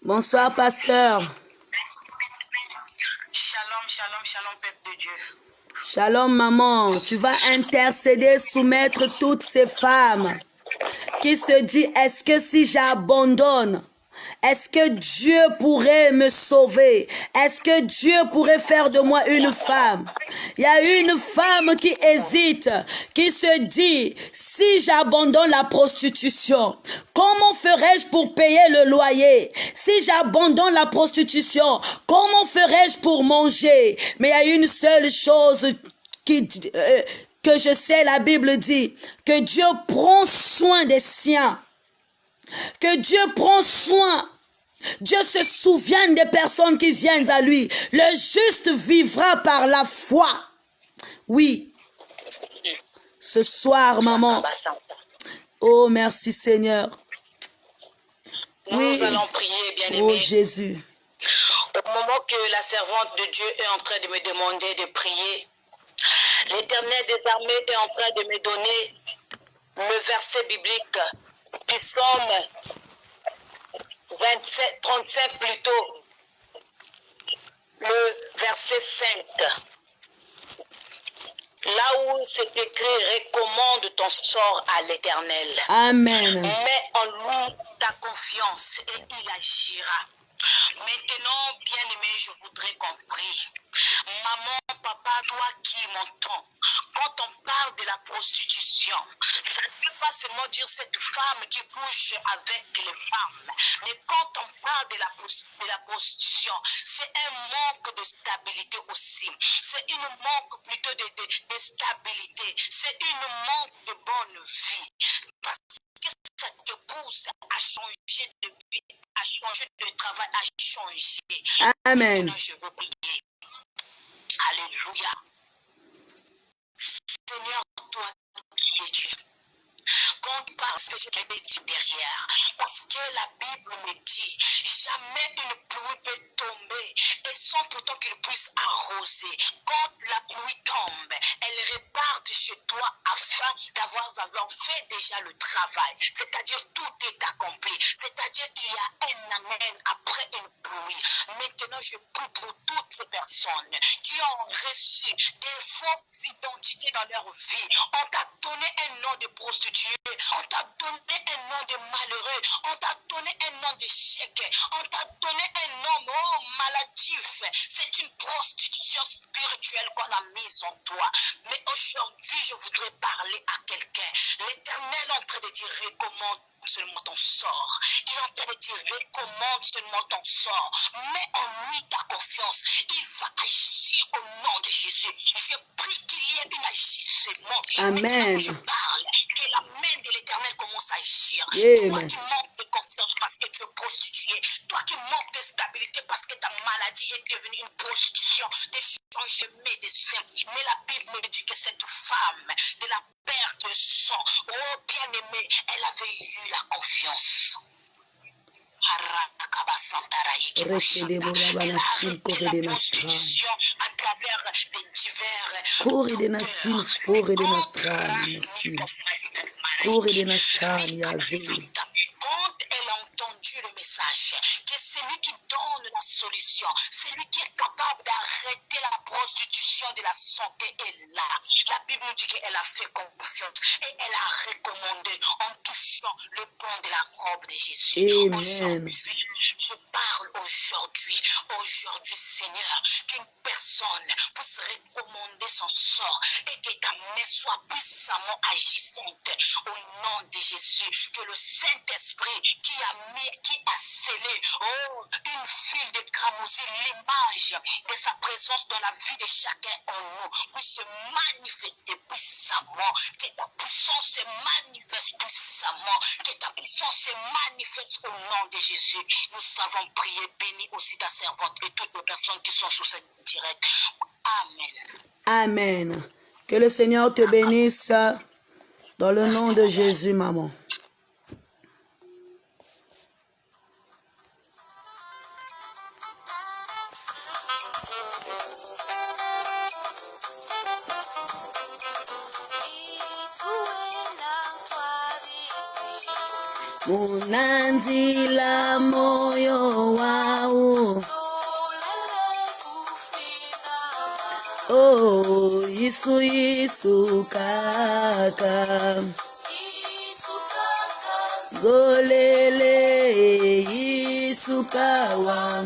Bonsoir, pasteur. Shalom, shalom, shalom, peuple de Dieu. Shalom, maman. Tu vas intercéder, soumettre toutes ces femmes qui se disent, est-ce que si j'abandonne, est-ce que Dieu pourrait me sauver? Est-ce que Dieu pourrait faire de moi une femme? Il y a une femme qui hésite, qui se dit, si j'abandonne la prostitution, comment ferais-je pour payer le loyer? Si j'abandonne la prostitution, comment ferais-je pour manger? Mais il y a une seule chose que je sais, la Bible dit, que Dieu prend soin des siens. Que Dieu prend soin. Dieu se souvient des personnes qui viennent à lui. Le juste vivra par la foi. Oui. Ce soir, maman. Oh, merci Seigneur. Nous allons prier, bien-aimés. Oh Jésus. Au moment que la servante de Dieu est en train de me demander de prier, l'Éternel des armées est en train de me donner le verset biblique, Psaume 35 plutôt, le verset 5. Là où c'est écrit, recommande ton sort à l'Éternel. Amen. Mets en lui ta confiance et il agira. Maintenant, bien-aimé, je voudrais qu'on prie. Maman, papa, toi qui m'entends, quand on parle de la prostitution, ça ne veut pas seulement dire cette femme qui couche avec les femmes, mais quand on parle de la prostitution, c'est un manque de stabilité aussi. C'est une manque plutôt de stabilité. C'est une manque de bonne vie. Parce que ça te pousse à changer de vie, à changer de travail, à changer. Amen. Maintenant, je veux prier. Alléluia. Seigneur, toi qui es Dieu. Quand on parle, je vais dire derrière. Parce que la Bible me dit, jamais une pluie peut tomber et sans pourtant qu'il puisse arroser. Quand la pluie tombe, elle repart chez toi afin d'avoir fait déjà le travail. C'est-à-dire tout est accompli. C'est-à-dire il y a un amen après une pluie. Maintenant, je prie pour toutes ces personnes qui ont reçu des fausses identités dans leur vie. On t'a donné un nom de prostituée. On t'a donné un nom de malheureux. On t'a donné un nom d'échec. On t'a donné un nom maladif. C'est une prostitution spirituelle qu'on a mise en toi. Mais aujourd'hui, je voudrais parler à quelqu'un. L'Éternel est en train de dire, recommande seulement ton sort. Il est en train de dire, recommande seulement ton sort. Mets en lui ta confiance. Il va agir au nom de Jésus. Je prie qu'il y ait un agissement. Amen. Je parle, que la main de l'Éternel commence à agir. Amen. Toi qui manques de confiance parce que tu es prostitué. Toi qui manques de stabilité parce que ta maladie est devenue une prostitution. De changer médecin. Mais la Bible me dit que cette femme, de la perte de sang, oh bien-aimée, elle avait eu la confiance. Elle a arrêté la prostitution à travers des divers quand elle a entendu le message que c'est lui qui donne la solution, c'est lui qui est capable d'arrêter la prostitution de la santé est là. La Bible nous dit qu'elle a fait confiance et elle a recommandé en touchant le pont de la robe de Jésus. Aujourd'hui, je parle aujourd'hui, Seigneur, qu'une personne puisse recommander regarder son sort et que ta main soit puissamment agissante au nom de Jésus. Que le Saint-Esprit qui a scellé une file de cramousis, l'image de sa présence dans la vie de chacun en nous, puisse se manifester puissamment. Que ta puissance se manifeste puissamment. Que ta puissance se manifeste au nom de Jésus. Nous savons prier, bénis aussi ta servante et toutes les personnes qui sont sous cette direct. Amen. Amen. Que le Seigneur te bénisse dans le nom de Jésus, maman. Munanzila moyo wao. Oh, Yesu kaka. Golele Yesu kawa.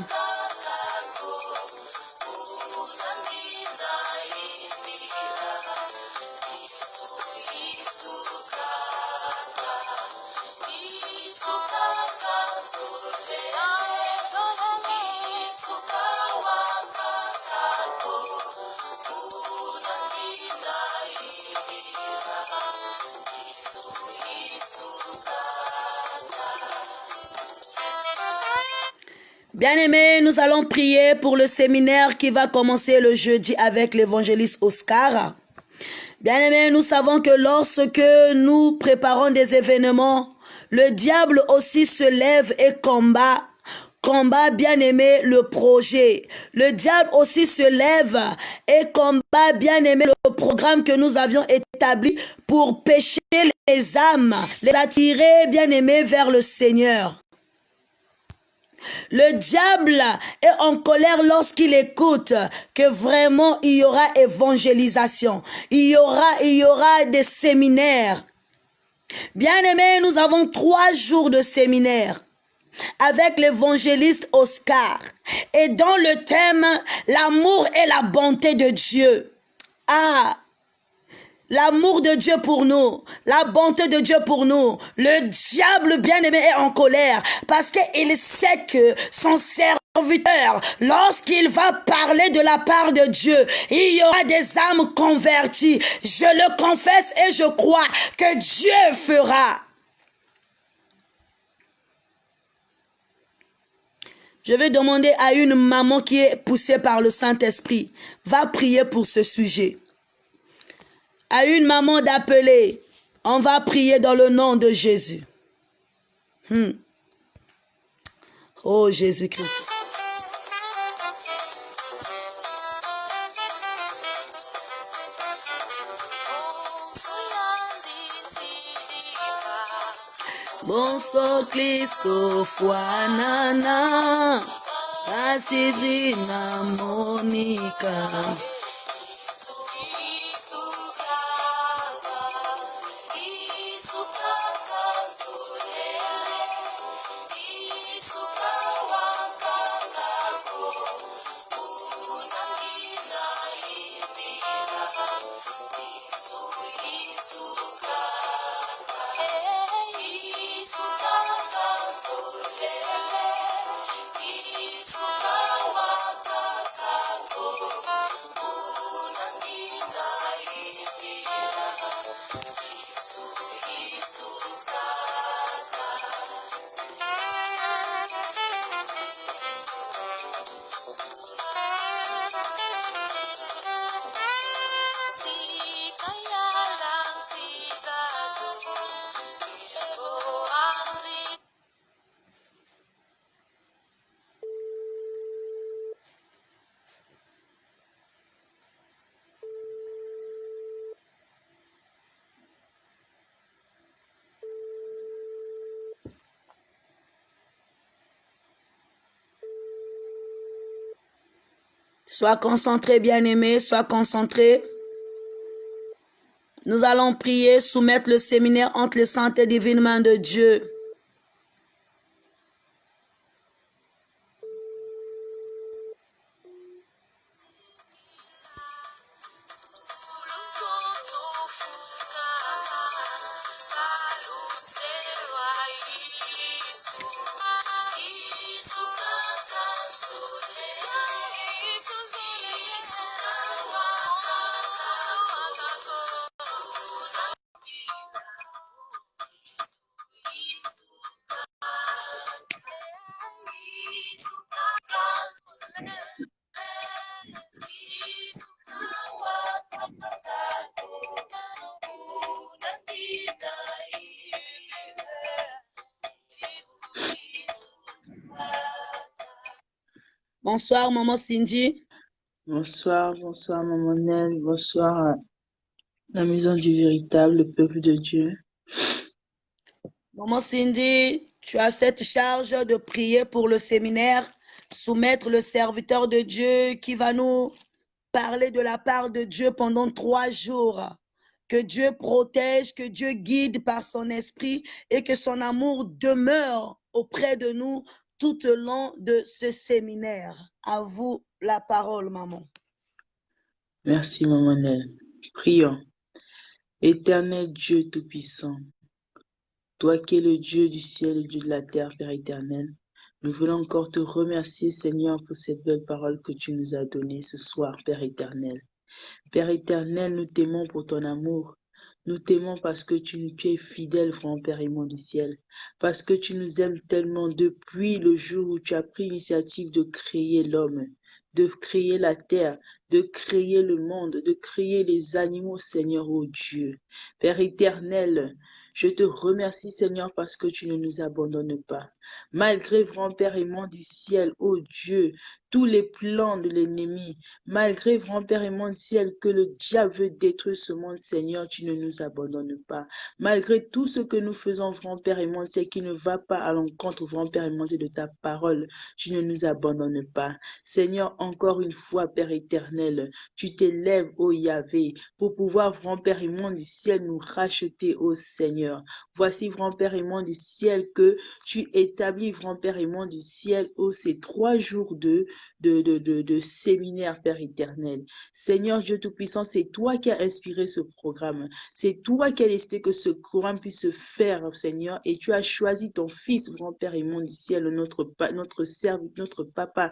Bien-aimés, nous allons prier pour le séminaire qui va commencer le jeudi avec l'évangéliste Oscar. Bien-aimés, nous savons que lorsque nous préparons des événements, le diable aussi se lève et combat, bien-aimé, le projet. Le diable aussi se lève et combat, bien-aimé, le programme que nous avions établi pour pécher les âmes, les attirer, bien-aimé, vers le Seigneur. Le diable est en colère lorsqu'il écoute que vraiment il y aura évangélisation, il y aura des séminaires. Bien-aimés, nous avons 3 jours de séminaire avec l'évangéliste Oscar et dans le thème l'amour et la bonté de Dieu. L'amour de Dieu pour nous, la bonté de Dieu pour nous. Le diable bien-aimé est en colère parce qu'il sait que son serviteur, lorsqu'il va parler de la part de Dieu, il y aura des âmes converties. Je le confesse et je crois que Dieu fera. Je vais demander à une maman qui est poussée par le Saint-Esprit, va prier pour ce sujet. À une maman d'appeler, on va prier dans le nom de Jésus. Oh Jésus-Christ. Bonso Kristo fuanana, asizina Monica. Sois concentré, bien-aimé, sois concentré. Nous allons prier, soumettre le séminaire entre les saintes et divines mains de Dieu. Bonsoir, maman Cindy. Bonsoir, bonsoir, maman Nel. Bonsoir à la maison du véritable, le peuple de Dieu. Maman Cindy, tu as cette charge de prier pour le séminaire, soumettre le serviteur de Dieu qui va nous parler de la part de Dieu pendant 3 jours. Que Dieu protège, que Dieu guide par son esprit et que son amour demeure auprès de nous tout au long de ce séminaire. À vous la parole, maman. Merci, maman Nel. Prions. Éternel Dieu Tout-Puissant, toi qui es le Dieu du ciel et le Dieu de la terre, Père éternel, nous voulons encore te remercier, Seigneur, pour cette belle parole que tu nous as donnée ce soir, Père éternel. Père éternel, nous t'aimons pour ton amour. Nous t'aimons parce que tu es fidèle, grand Père aimant du ciel. Parce que tu nous aimes tellement depuis le jour où tu as pris l'initiative de créer l'homme, de créer la terre, de créer le monde, de créer les animaux, Seigneur, ô Dieu. Père éternel, je te remercie, Seigneur, parce que tu ne nous abandonnes pas. Malgré, grand Père aimant du ciel, ô Dieu, tous les plans de l'ennemi, malgré, grand Père aimant du ciel, que le diable veut détruire ce monde, Seigneur, tu ne nous abandonnes pas. Malgré tout ce que nous faisons, grand Père aimant du ciel, qui ne va pas à l'encontre, grand Père aimant du ciel, de ta parole, tu ne nous abandonnes pas. Seigneur, encore une fois, Père éternel, tu t'élèves, ô Yahvé, pour pouvoir, grand Père aimant du ciel, nous racheter, ô Seigneur. Voici, grand Père aimant du ciel, que tu établis, grand Père aimant du ciel, ô ces 3 jours de séminaire, Père éternel. Seigneur Dieu Tout-Puissant, c'est toi qui as inspiré ce programme. C'est toi qui as décidé que ce programme puisse se faire, Seigneur, et tu as choisi ton Fils, grand Père aimant du ciel, notre papa,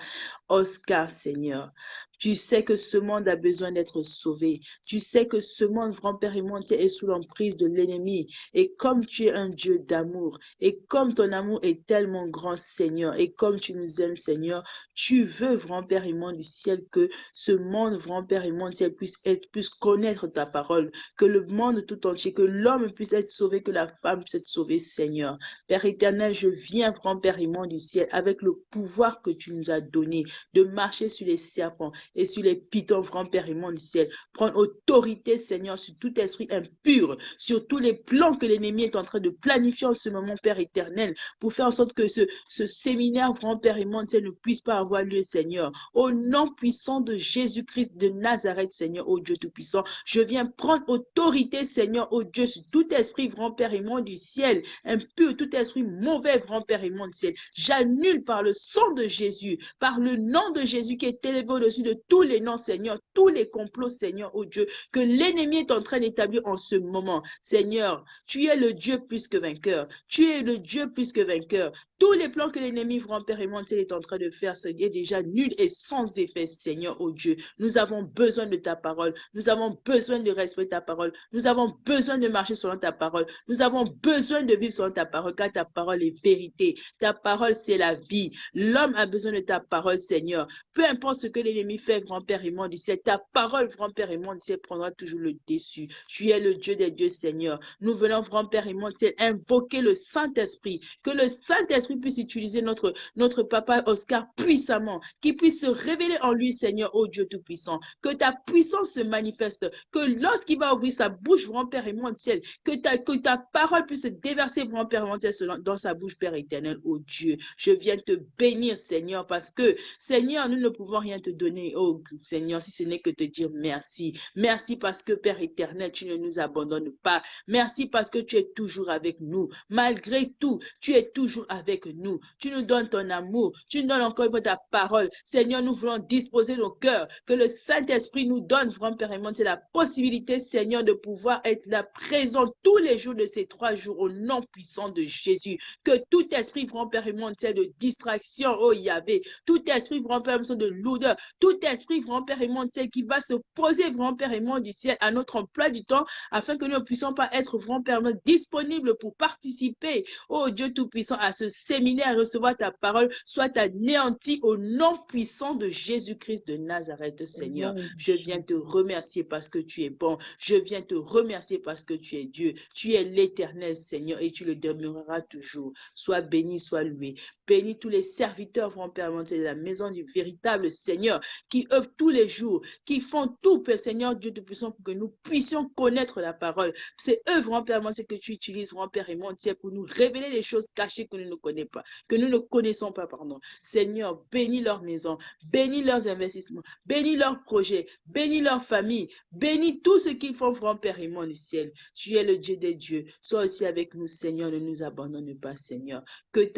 Oscar, Seigneur. Tu sais que ce monde a besoin d'être sauvé. Tu sais que ce monde, grand Père aimant du ciel, est sous l'emprise de l'ennemi. Et comme tu es un Dieu d'amour, et comme ton amour est tellement grand, Seigneur, et comme tu nous aimes, Seigneur, tu veux, grand Père aimant du ciel, que ce monde, grand Père aimant du ciel, puisse connaître ta parole, que le monde tout entier, que l'homme puisse être sauvé, que la femme puisse être sauvée, Seigneur. Père éternel, je viens, grand Père aimant du ciel, avec le pouvoir que tu nous as donné de marcher sur les serpents et sur les pitons, grand Père aimant du ciel. Prendre autorité, Seigneur, sur tout esprit impur, sur tous les plans que l'ennemi est en train de planifier en ce moment, Père éternel, pour faire en sorte que ce séminaire, grand Père aimant du ciel, ne puisse pas avoir lieu, Seigneur. Au nom puissant de Jésus-Christ de Nazareth, Seigneur, ô Dieu Tout-Puissant, je viens prendre autorité, Seigneur, ô Dieu, sur tout esprit, grand Père aimant du ciel, impur, tout esprit mauvais, grand Père aimant du ciel. J'annule par le sang de Jésus, par le nom de Jésus qui est élevé au-dessus de tous les noms, Seigneur, tous les complots, Seigneur, ô Dieu, que l'ennemi est en train d'établir en ce moment. Seigneur, tu es le Dieu plus que vainqueur. Tu es le Dieu plus que vainqueur. Tous les plans que l'ennemi, grand Père aimant du ciel, est en train de faire, c'est déjà nul et sans effet, Seigneur, ô Dieu. Nous avons besoin de ta parole. Nous avons besoin de respecter ta parole. Nous avons besoin de marcher selon ta parole. Nous avons besoin de vivre selon ta parole, car ta parole est vérité. Ta parole, c'est la vie. L'homme a besoin de ta parole, Seigneur. Peu importe ce que l'ennemi fait, grand Père aimant du ciel, ta parole, grand Père aimant du ciel, prendra toujours le dessus. Tu es le Dieu des dieux, Seigneur. Nous venons, grand Père aimant du ciel, invoquer le Saint-Esprit. Que le Saint-Esprit puisse utiliser notre papa Oscar puissamment, qu'il puisse se révéler en lui, Seigneur, ô Dieu Tout-Puissant. Que ta puissance se manifeste, que lorsqu'il va ouvrir sa bouche, grand Père aimant du ciel, que ta parole puisse se déverser, grand Père aimant du ciel, dans sa bouche, Père éternel, ô Dieu. Je viens te bénir, Seigneur, parce que, Seigneur, nous ne pouvons rien te donner, oh Seigneur, si ce n'est que te dire merci. Merci parce que, Père éternel, tu ne nous abandonnes pas. Merci parce que tu es toujours avec nous. Malgré tout, tu es toujours avec nous. Tu nous donnes ton amour. Tu nous donnes encore une fois ta parole. Seigneur, nous voulons disposer nos cœurs. Que le Saint-Esprit nous donne, vraiment, Père aimant, c'est la possibilité, Seigneur, de pouvoir être là présent tous les jours de ces 3 jours au nom puissant de Jésus. Que tout esprit, vraiment, Père aimant, de distraction, oh Yahvé, tout esprit, vraiment, Père aimant, de lourdeur, tout esprit, vraiment, Père aimant, qui va se poser, vraiment, Père aimant, du ciel à notre emploi du temps, afin que nous ne puissions pas être vraiment, Père aimant, disponibles pour participer, oh Dieu Tout-Puissant, à ce séminaire, recevoir ta parole, soit anéanti au nom puissant de Jésus-Christ de Nazareth, Seigneur. Je viens te remercier parce que tu es bon. Je viens te remercier parce que tu es Dieu. Tu es l'Éternel, Seigneur, et tu le demeureras toujours. Sois béni, sois loué. Bénis tous les serviteurs, grand Père, de la maison du véritable Seigneur, qui œuvrent tous les jours, qui font tout, Père Seigneur, Dieu Tout-Puissant, pour que nous puissions connaître la parole. C'est eux, grand Père, c'est que tu utilises, grand Père et mon Dieu, pour nous révéler les choses cachées que nous ne connaissons pas, que nous ne connaissons pas, pardon. Seigneur, bénis leur maison, bénis leurs investissements, bénis leurs projets, bénis leur famille, bénis tout ce qu'ils font, grand Père et mon ciel. Tu es le Dieu des dieux. Sois aussi avec nous, Seigneur, ne nous abandonne pas, Seigneur. Que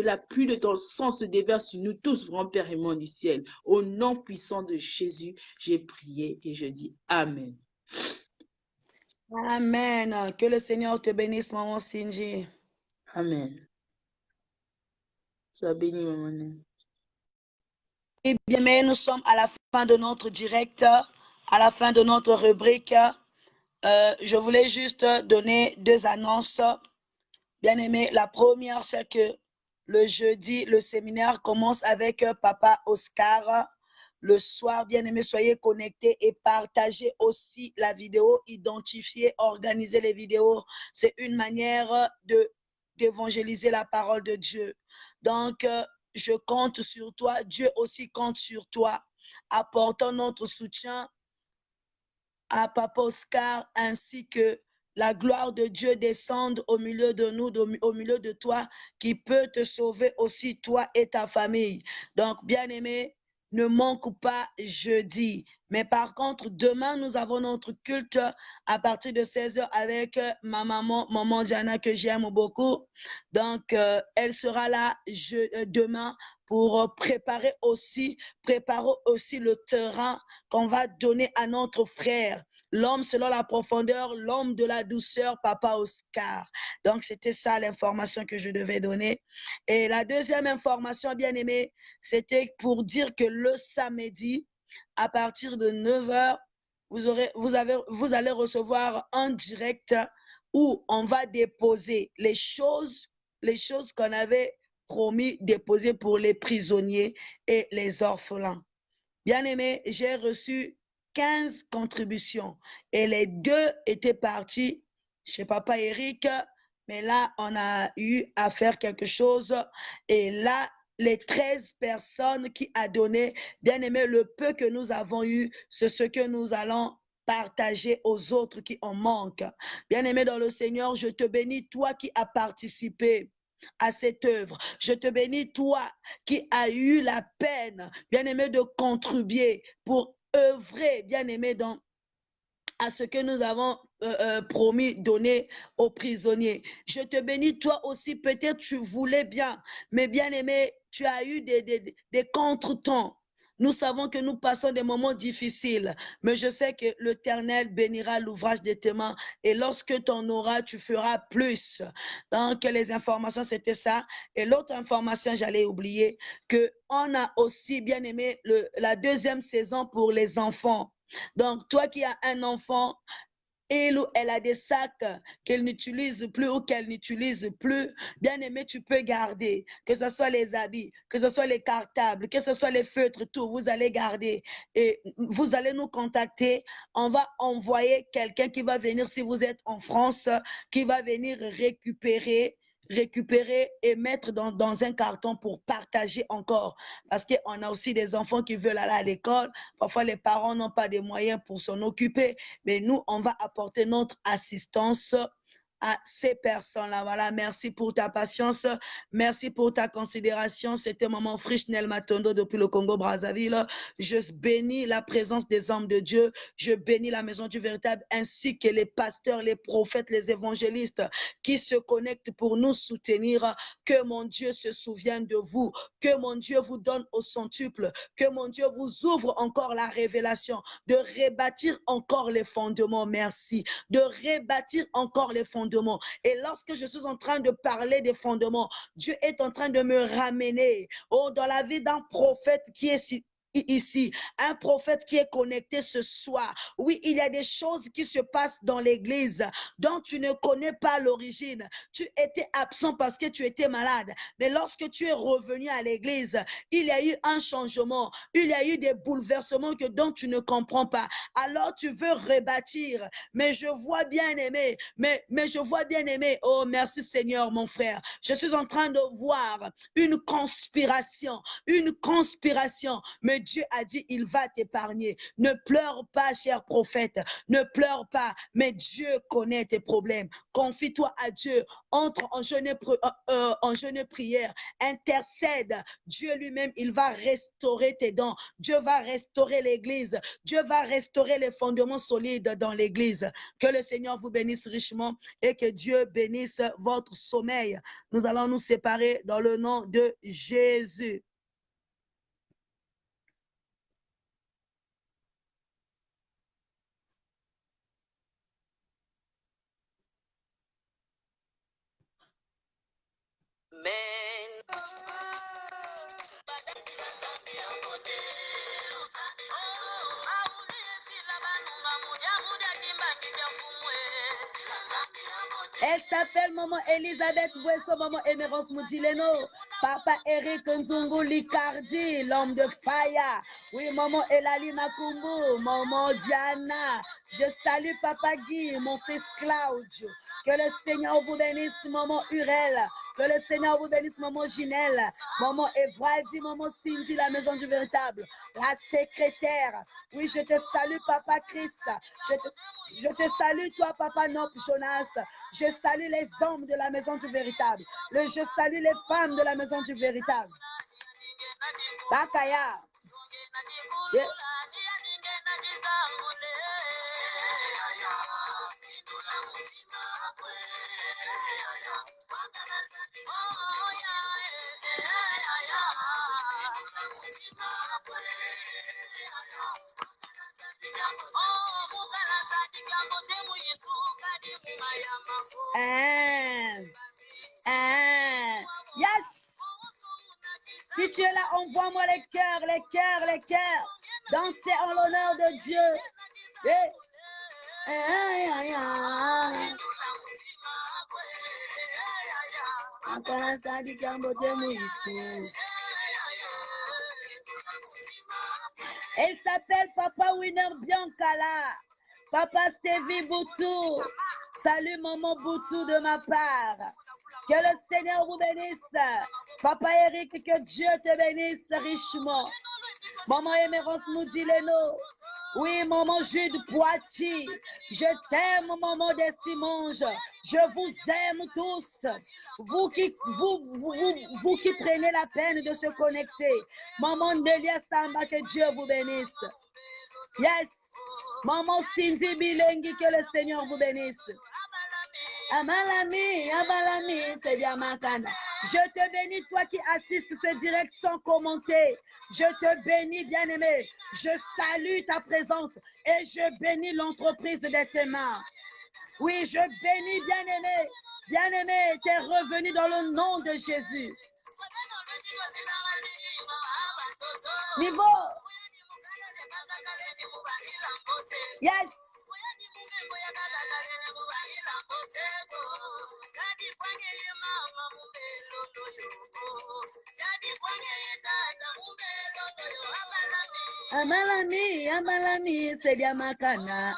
la pluie de ton sang se déverse sur nous tous, grand Père et mon du ciel. Au nom puissant de Jésus, j'ai prié et je dis Amen. Amen. Que le Seigneur te bénisse, maman Cindy. Amen. Sois béni, maman. Eh bien, mais nous sommes à la fin de notre direct, à la fin de notre rubrique. Je voulais juste donner 2 annonces. Bien aimé, la première, c'est que le jeudi, le séminaire commence avec Papa Oscar. Le soir, bien aimé, soyez connectés et partagez aussi la vidéo, identifiez, organisez les vidéos. C'est une manière d'évangéliser la parole de Dieu. Donc, je compte sur toi. Dieu aussi compte sur toi. Apportons notre soutien à Papa Oscar ainsi que la gloire de Dieu descende au milieu de nous, au milieu de toi, qui peut te sauver aussi, toi et ta famille. Donc, bien-aimé, ne manque pas jeudi. Mais par contre, demain, nous avons notre culte à partir de 16h avec ma maman Jana, que j'aime beaucoup. Donc, elle sera là demain pour préparer aussi le terrain qu'on va donner à notre frère. L'homme selon la profondeur, l'homme de la douceur, Papa Oscar. Donc, c'était ça l'information que je devais donner. Et la deuxième information, bien aimée, c'était pour dire que le samedi, à partir de 9h, vous allez recevoir un direct où on va déposer les choses qu'on avait promis déposer pour les prisonniers et les orphelins. Bien aimé, j'ai reçu 15 contributions et les 2 étaient partis chez Papa Eric, mais là, on a eu à faire quelque chose et là, les 13 personnes qui a donné, bien aimé, le peu que nous avons eu, c'est ce que nous allons partager aux autres qui en manquent. Bien aimé dans le Seigneur, je te bénis, toi qui as participé à cette œuvre. Je te bénis, toi qui as eu la peine, bien-aimé, de contribuer pour œuvrer, bien-aimé, à ce que nous avons promis donner aux prisonniers. Je te bénis, toi aussi, peut-être tu voulais bien, mais bien-aimé, tu as eu des contretemps. Nous savons que nous passons des moments difficiles, mais je sais que l'Éternel bénira l'ouvrage de tes mains et lorsque tu en auras, tu feras plus. Donc, les informations, c'était ça. Et l'autre information, j'allais oublier, qu'on a aussi bien aimé la 2e saison pour les enfants. Donc, toi qui as un enfant, elle ou elle a des sacs qu'elle n'utilise plus ou qu'elle n'utilise plus, bien aimé, tu peux garder, que ce soit les habits, que ce soit les cartables, que ce soit les feutres, tout, vous allez garder et vous allez nous contacter. On va envoyer quelqu'un qui va venir, si vous êtes en France, qui va venir récupérer et mettre dans un carton pour partager encore. Parce qu'on a aussi des enfants qui veulent aller à l'école. Parfois, les parents n'ont pas de moyens pour s'en occuper. Mais nous, on va apporter notre assistance à ces personnes-là. Voilà, merci pour ta patience, merci pour ta considération. C'était Maman Frischnel Matondo depuis le Congo-Brazzaville. Je bénis la présence des hommes de Dieu, je bénis la maison du véritable ainsi que les pasteurs, les prophètes, les évangélistes qui se connectent pour nous soutenir. Que mon Dieu se souvienne de vous, que mon Dieu vous donne au centuple, que mon Dieu vous ouvre encore la révélation, de rebâtir encore les fondements, merci, de rebâtir encore les fondements. Et lorsque je suis en train de parler des fondements, Dieu est en train de me ramener dans la vie d'un prophète qui est ici, un prophète qui est connecté ce soir. Oui, il y a des choses qui se passent dans l'église dont tu ne connais pas l'origine. Tu étais absent parce que tu étais malade. Mais lorsque tu es revenu à l'église, il y a eu un changement. Il y a eu des bouleversements dont tu ne comprends pas. Alors tu veux rebâtir. Mais je vois bien aimé. Mais je vois bien aimé. Oh, merci Seigneur, mon frère. Je suis en train de voir une conspiration. Une conspiration. Mais Dieu a dit, il va t'épargner. Ne pleure pas, cher prophète. Ne pleure pas. Mais Dieu connaît tes problèmes. Confie-toi à Dieu. Entre en jeûne et prière. Intercède. Dieu lui-même, il va restaurer tes dons. Dieu va restaurer l'église. Dieu va restaurer les fondements solides dans l'église. Que le Seigneur vous bénisse richement et que Dieu bénisse votre sommeil. Nous allons nous séparer dans le nom de Jésus. Elle s'appelle Maman Elisabeth Bouesso, Maman Emerence Moudileno, Papa Eric Nzungu Licardi, l'homme de Faya. Oui, Maman Elali Makumbu, Maman Diana. Je salue Papa Guy, mon fils Claudio. Que le Seigneur vous bénisse, Maman Urel. Que le Seigneur vous bénisse, Maman Ginelle. Maman Evraldi, Maman Cindy, la maison du véritable. La secrétaire. Oui, je te salue, Papa Chris. Je te salue, toi, Papa Nop Jonas. Je salue les hommes de la maison du véritable. Je salue les femmes de la maison du véritable. Bakaya. Yeah. Yes. Si tu es là, envoie-moi les cœurs, les cœurs, les cœurs. Dansez en l'honneur de Dieu. Elle s'appelle Papa Winner Biancala. Papa Stevie Boutou. Salut Maman Boutou de ma part. Que le Seigneur vous bénisse. Papa Eric, que Dieu te bénisse richement. Maman Emerence Moudileno. Oui, Maman Jude Poitiers. Je t'aime, Maman Destimonge. Je vous aime tous. Vous qui prenez la peine de se connecter. Maman Delia Samba, que Dieu vous bénisse. Yes. Maman Cindy Bilengi, que le Seigneur vous bénisse. Amalami, Amalami, c'est bien Makana. Je te bénis, toi qui assistes ce direct sans commenter. Je te bénis, bien-aimé. Je salue ta présence et je bénis l'entreprise de tes mains. Oui, je bénis, bien-aimé. Bien-aimé, tu es revenu dans le nom de Jésus. Niveau. Yes. Amalami, Amalami, c'est bien Makana.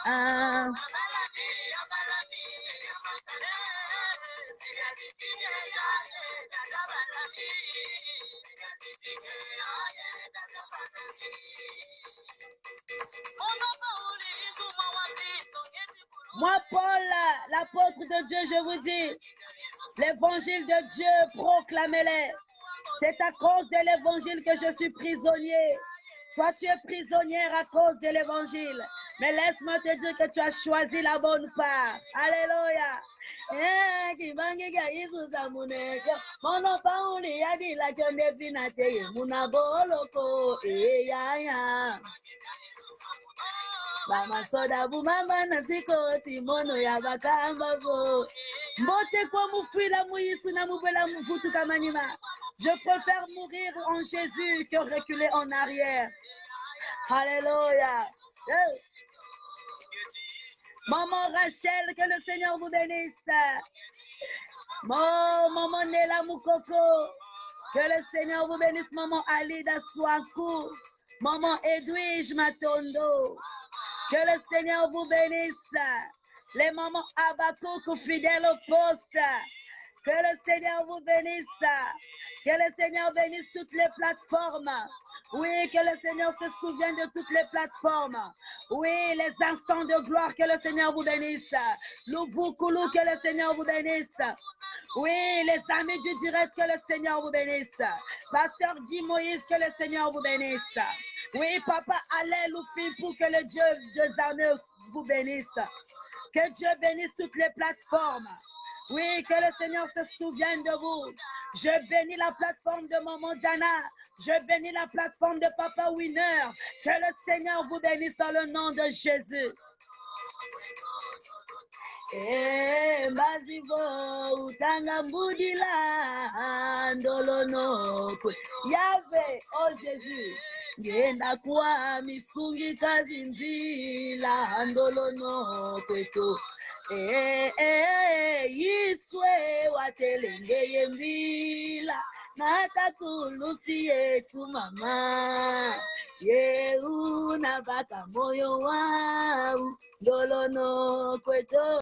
Moi, Paul, l'apôtre de Dieu, je vous dis, l'évangile de Dieu, proclamez-le. C'est à cause de l'évangile que je suis prisonnier. Toi, tu es prisonnière à cause de l'évangile. Mais laisse-moi te dire que tu as choisi la bonne part. Alléluia. Mama soda bu mama na sikoti mono ya bakamba bo. Mbote kwa mufila muyisu na mubela mvutu kamanima. Je préfère mourir en Jésus que reculer en arrière. Alléluia. Maman Rachel, que le Seigneur vous bénisse. Maman Nela Moukoko, que le Seigneur vous bénisse. Maman Alida Souakou, Maman Edwige Matondo, que le Seigneur vous bénisse. Les mamans Abakouk fidèles au poste, que le Seigneur vous bénisse. Que le Seigneur bénisse toutes les plateformes. Oui, que le Seigneur se souvienne de toutes les plateformes. Oui, les instants de gloire, que le Seigneur vous bénisse. Louboukounou, que le Seigneur vous bénisse. Oui, les amis du direct, que le Seigneur vous bénisse. Pasteur Guy Moïse, que le Seigneur vous bénisse. Oui, Papa Alain pour que le Dieu des armées vous bénisse. Que Dieu bénisse toutes les plateformes. Oui, que le Seigneur se souvienne de vous. Je bénis la plateforme de Maman Jana. Je bénis la plateforme de Papa Winner. Que le Seigneur vous bénisse dans le nom de Jésus. Mazivo utanga mbudila ndolono Yahvé, oh Jésus, ngenda kwa misungi kazi nzila ndolono kwetu Yiswe watelengeye mbila natakulusi yetu mama Yehu na baka moyo wau ndolono kwetu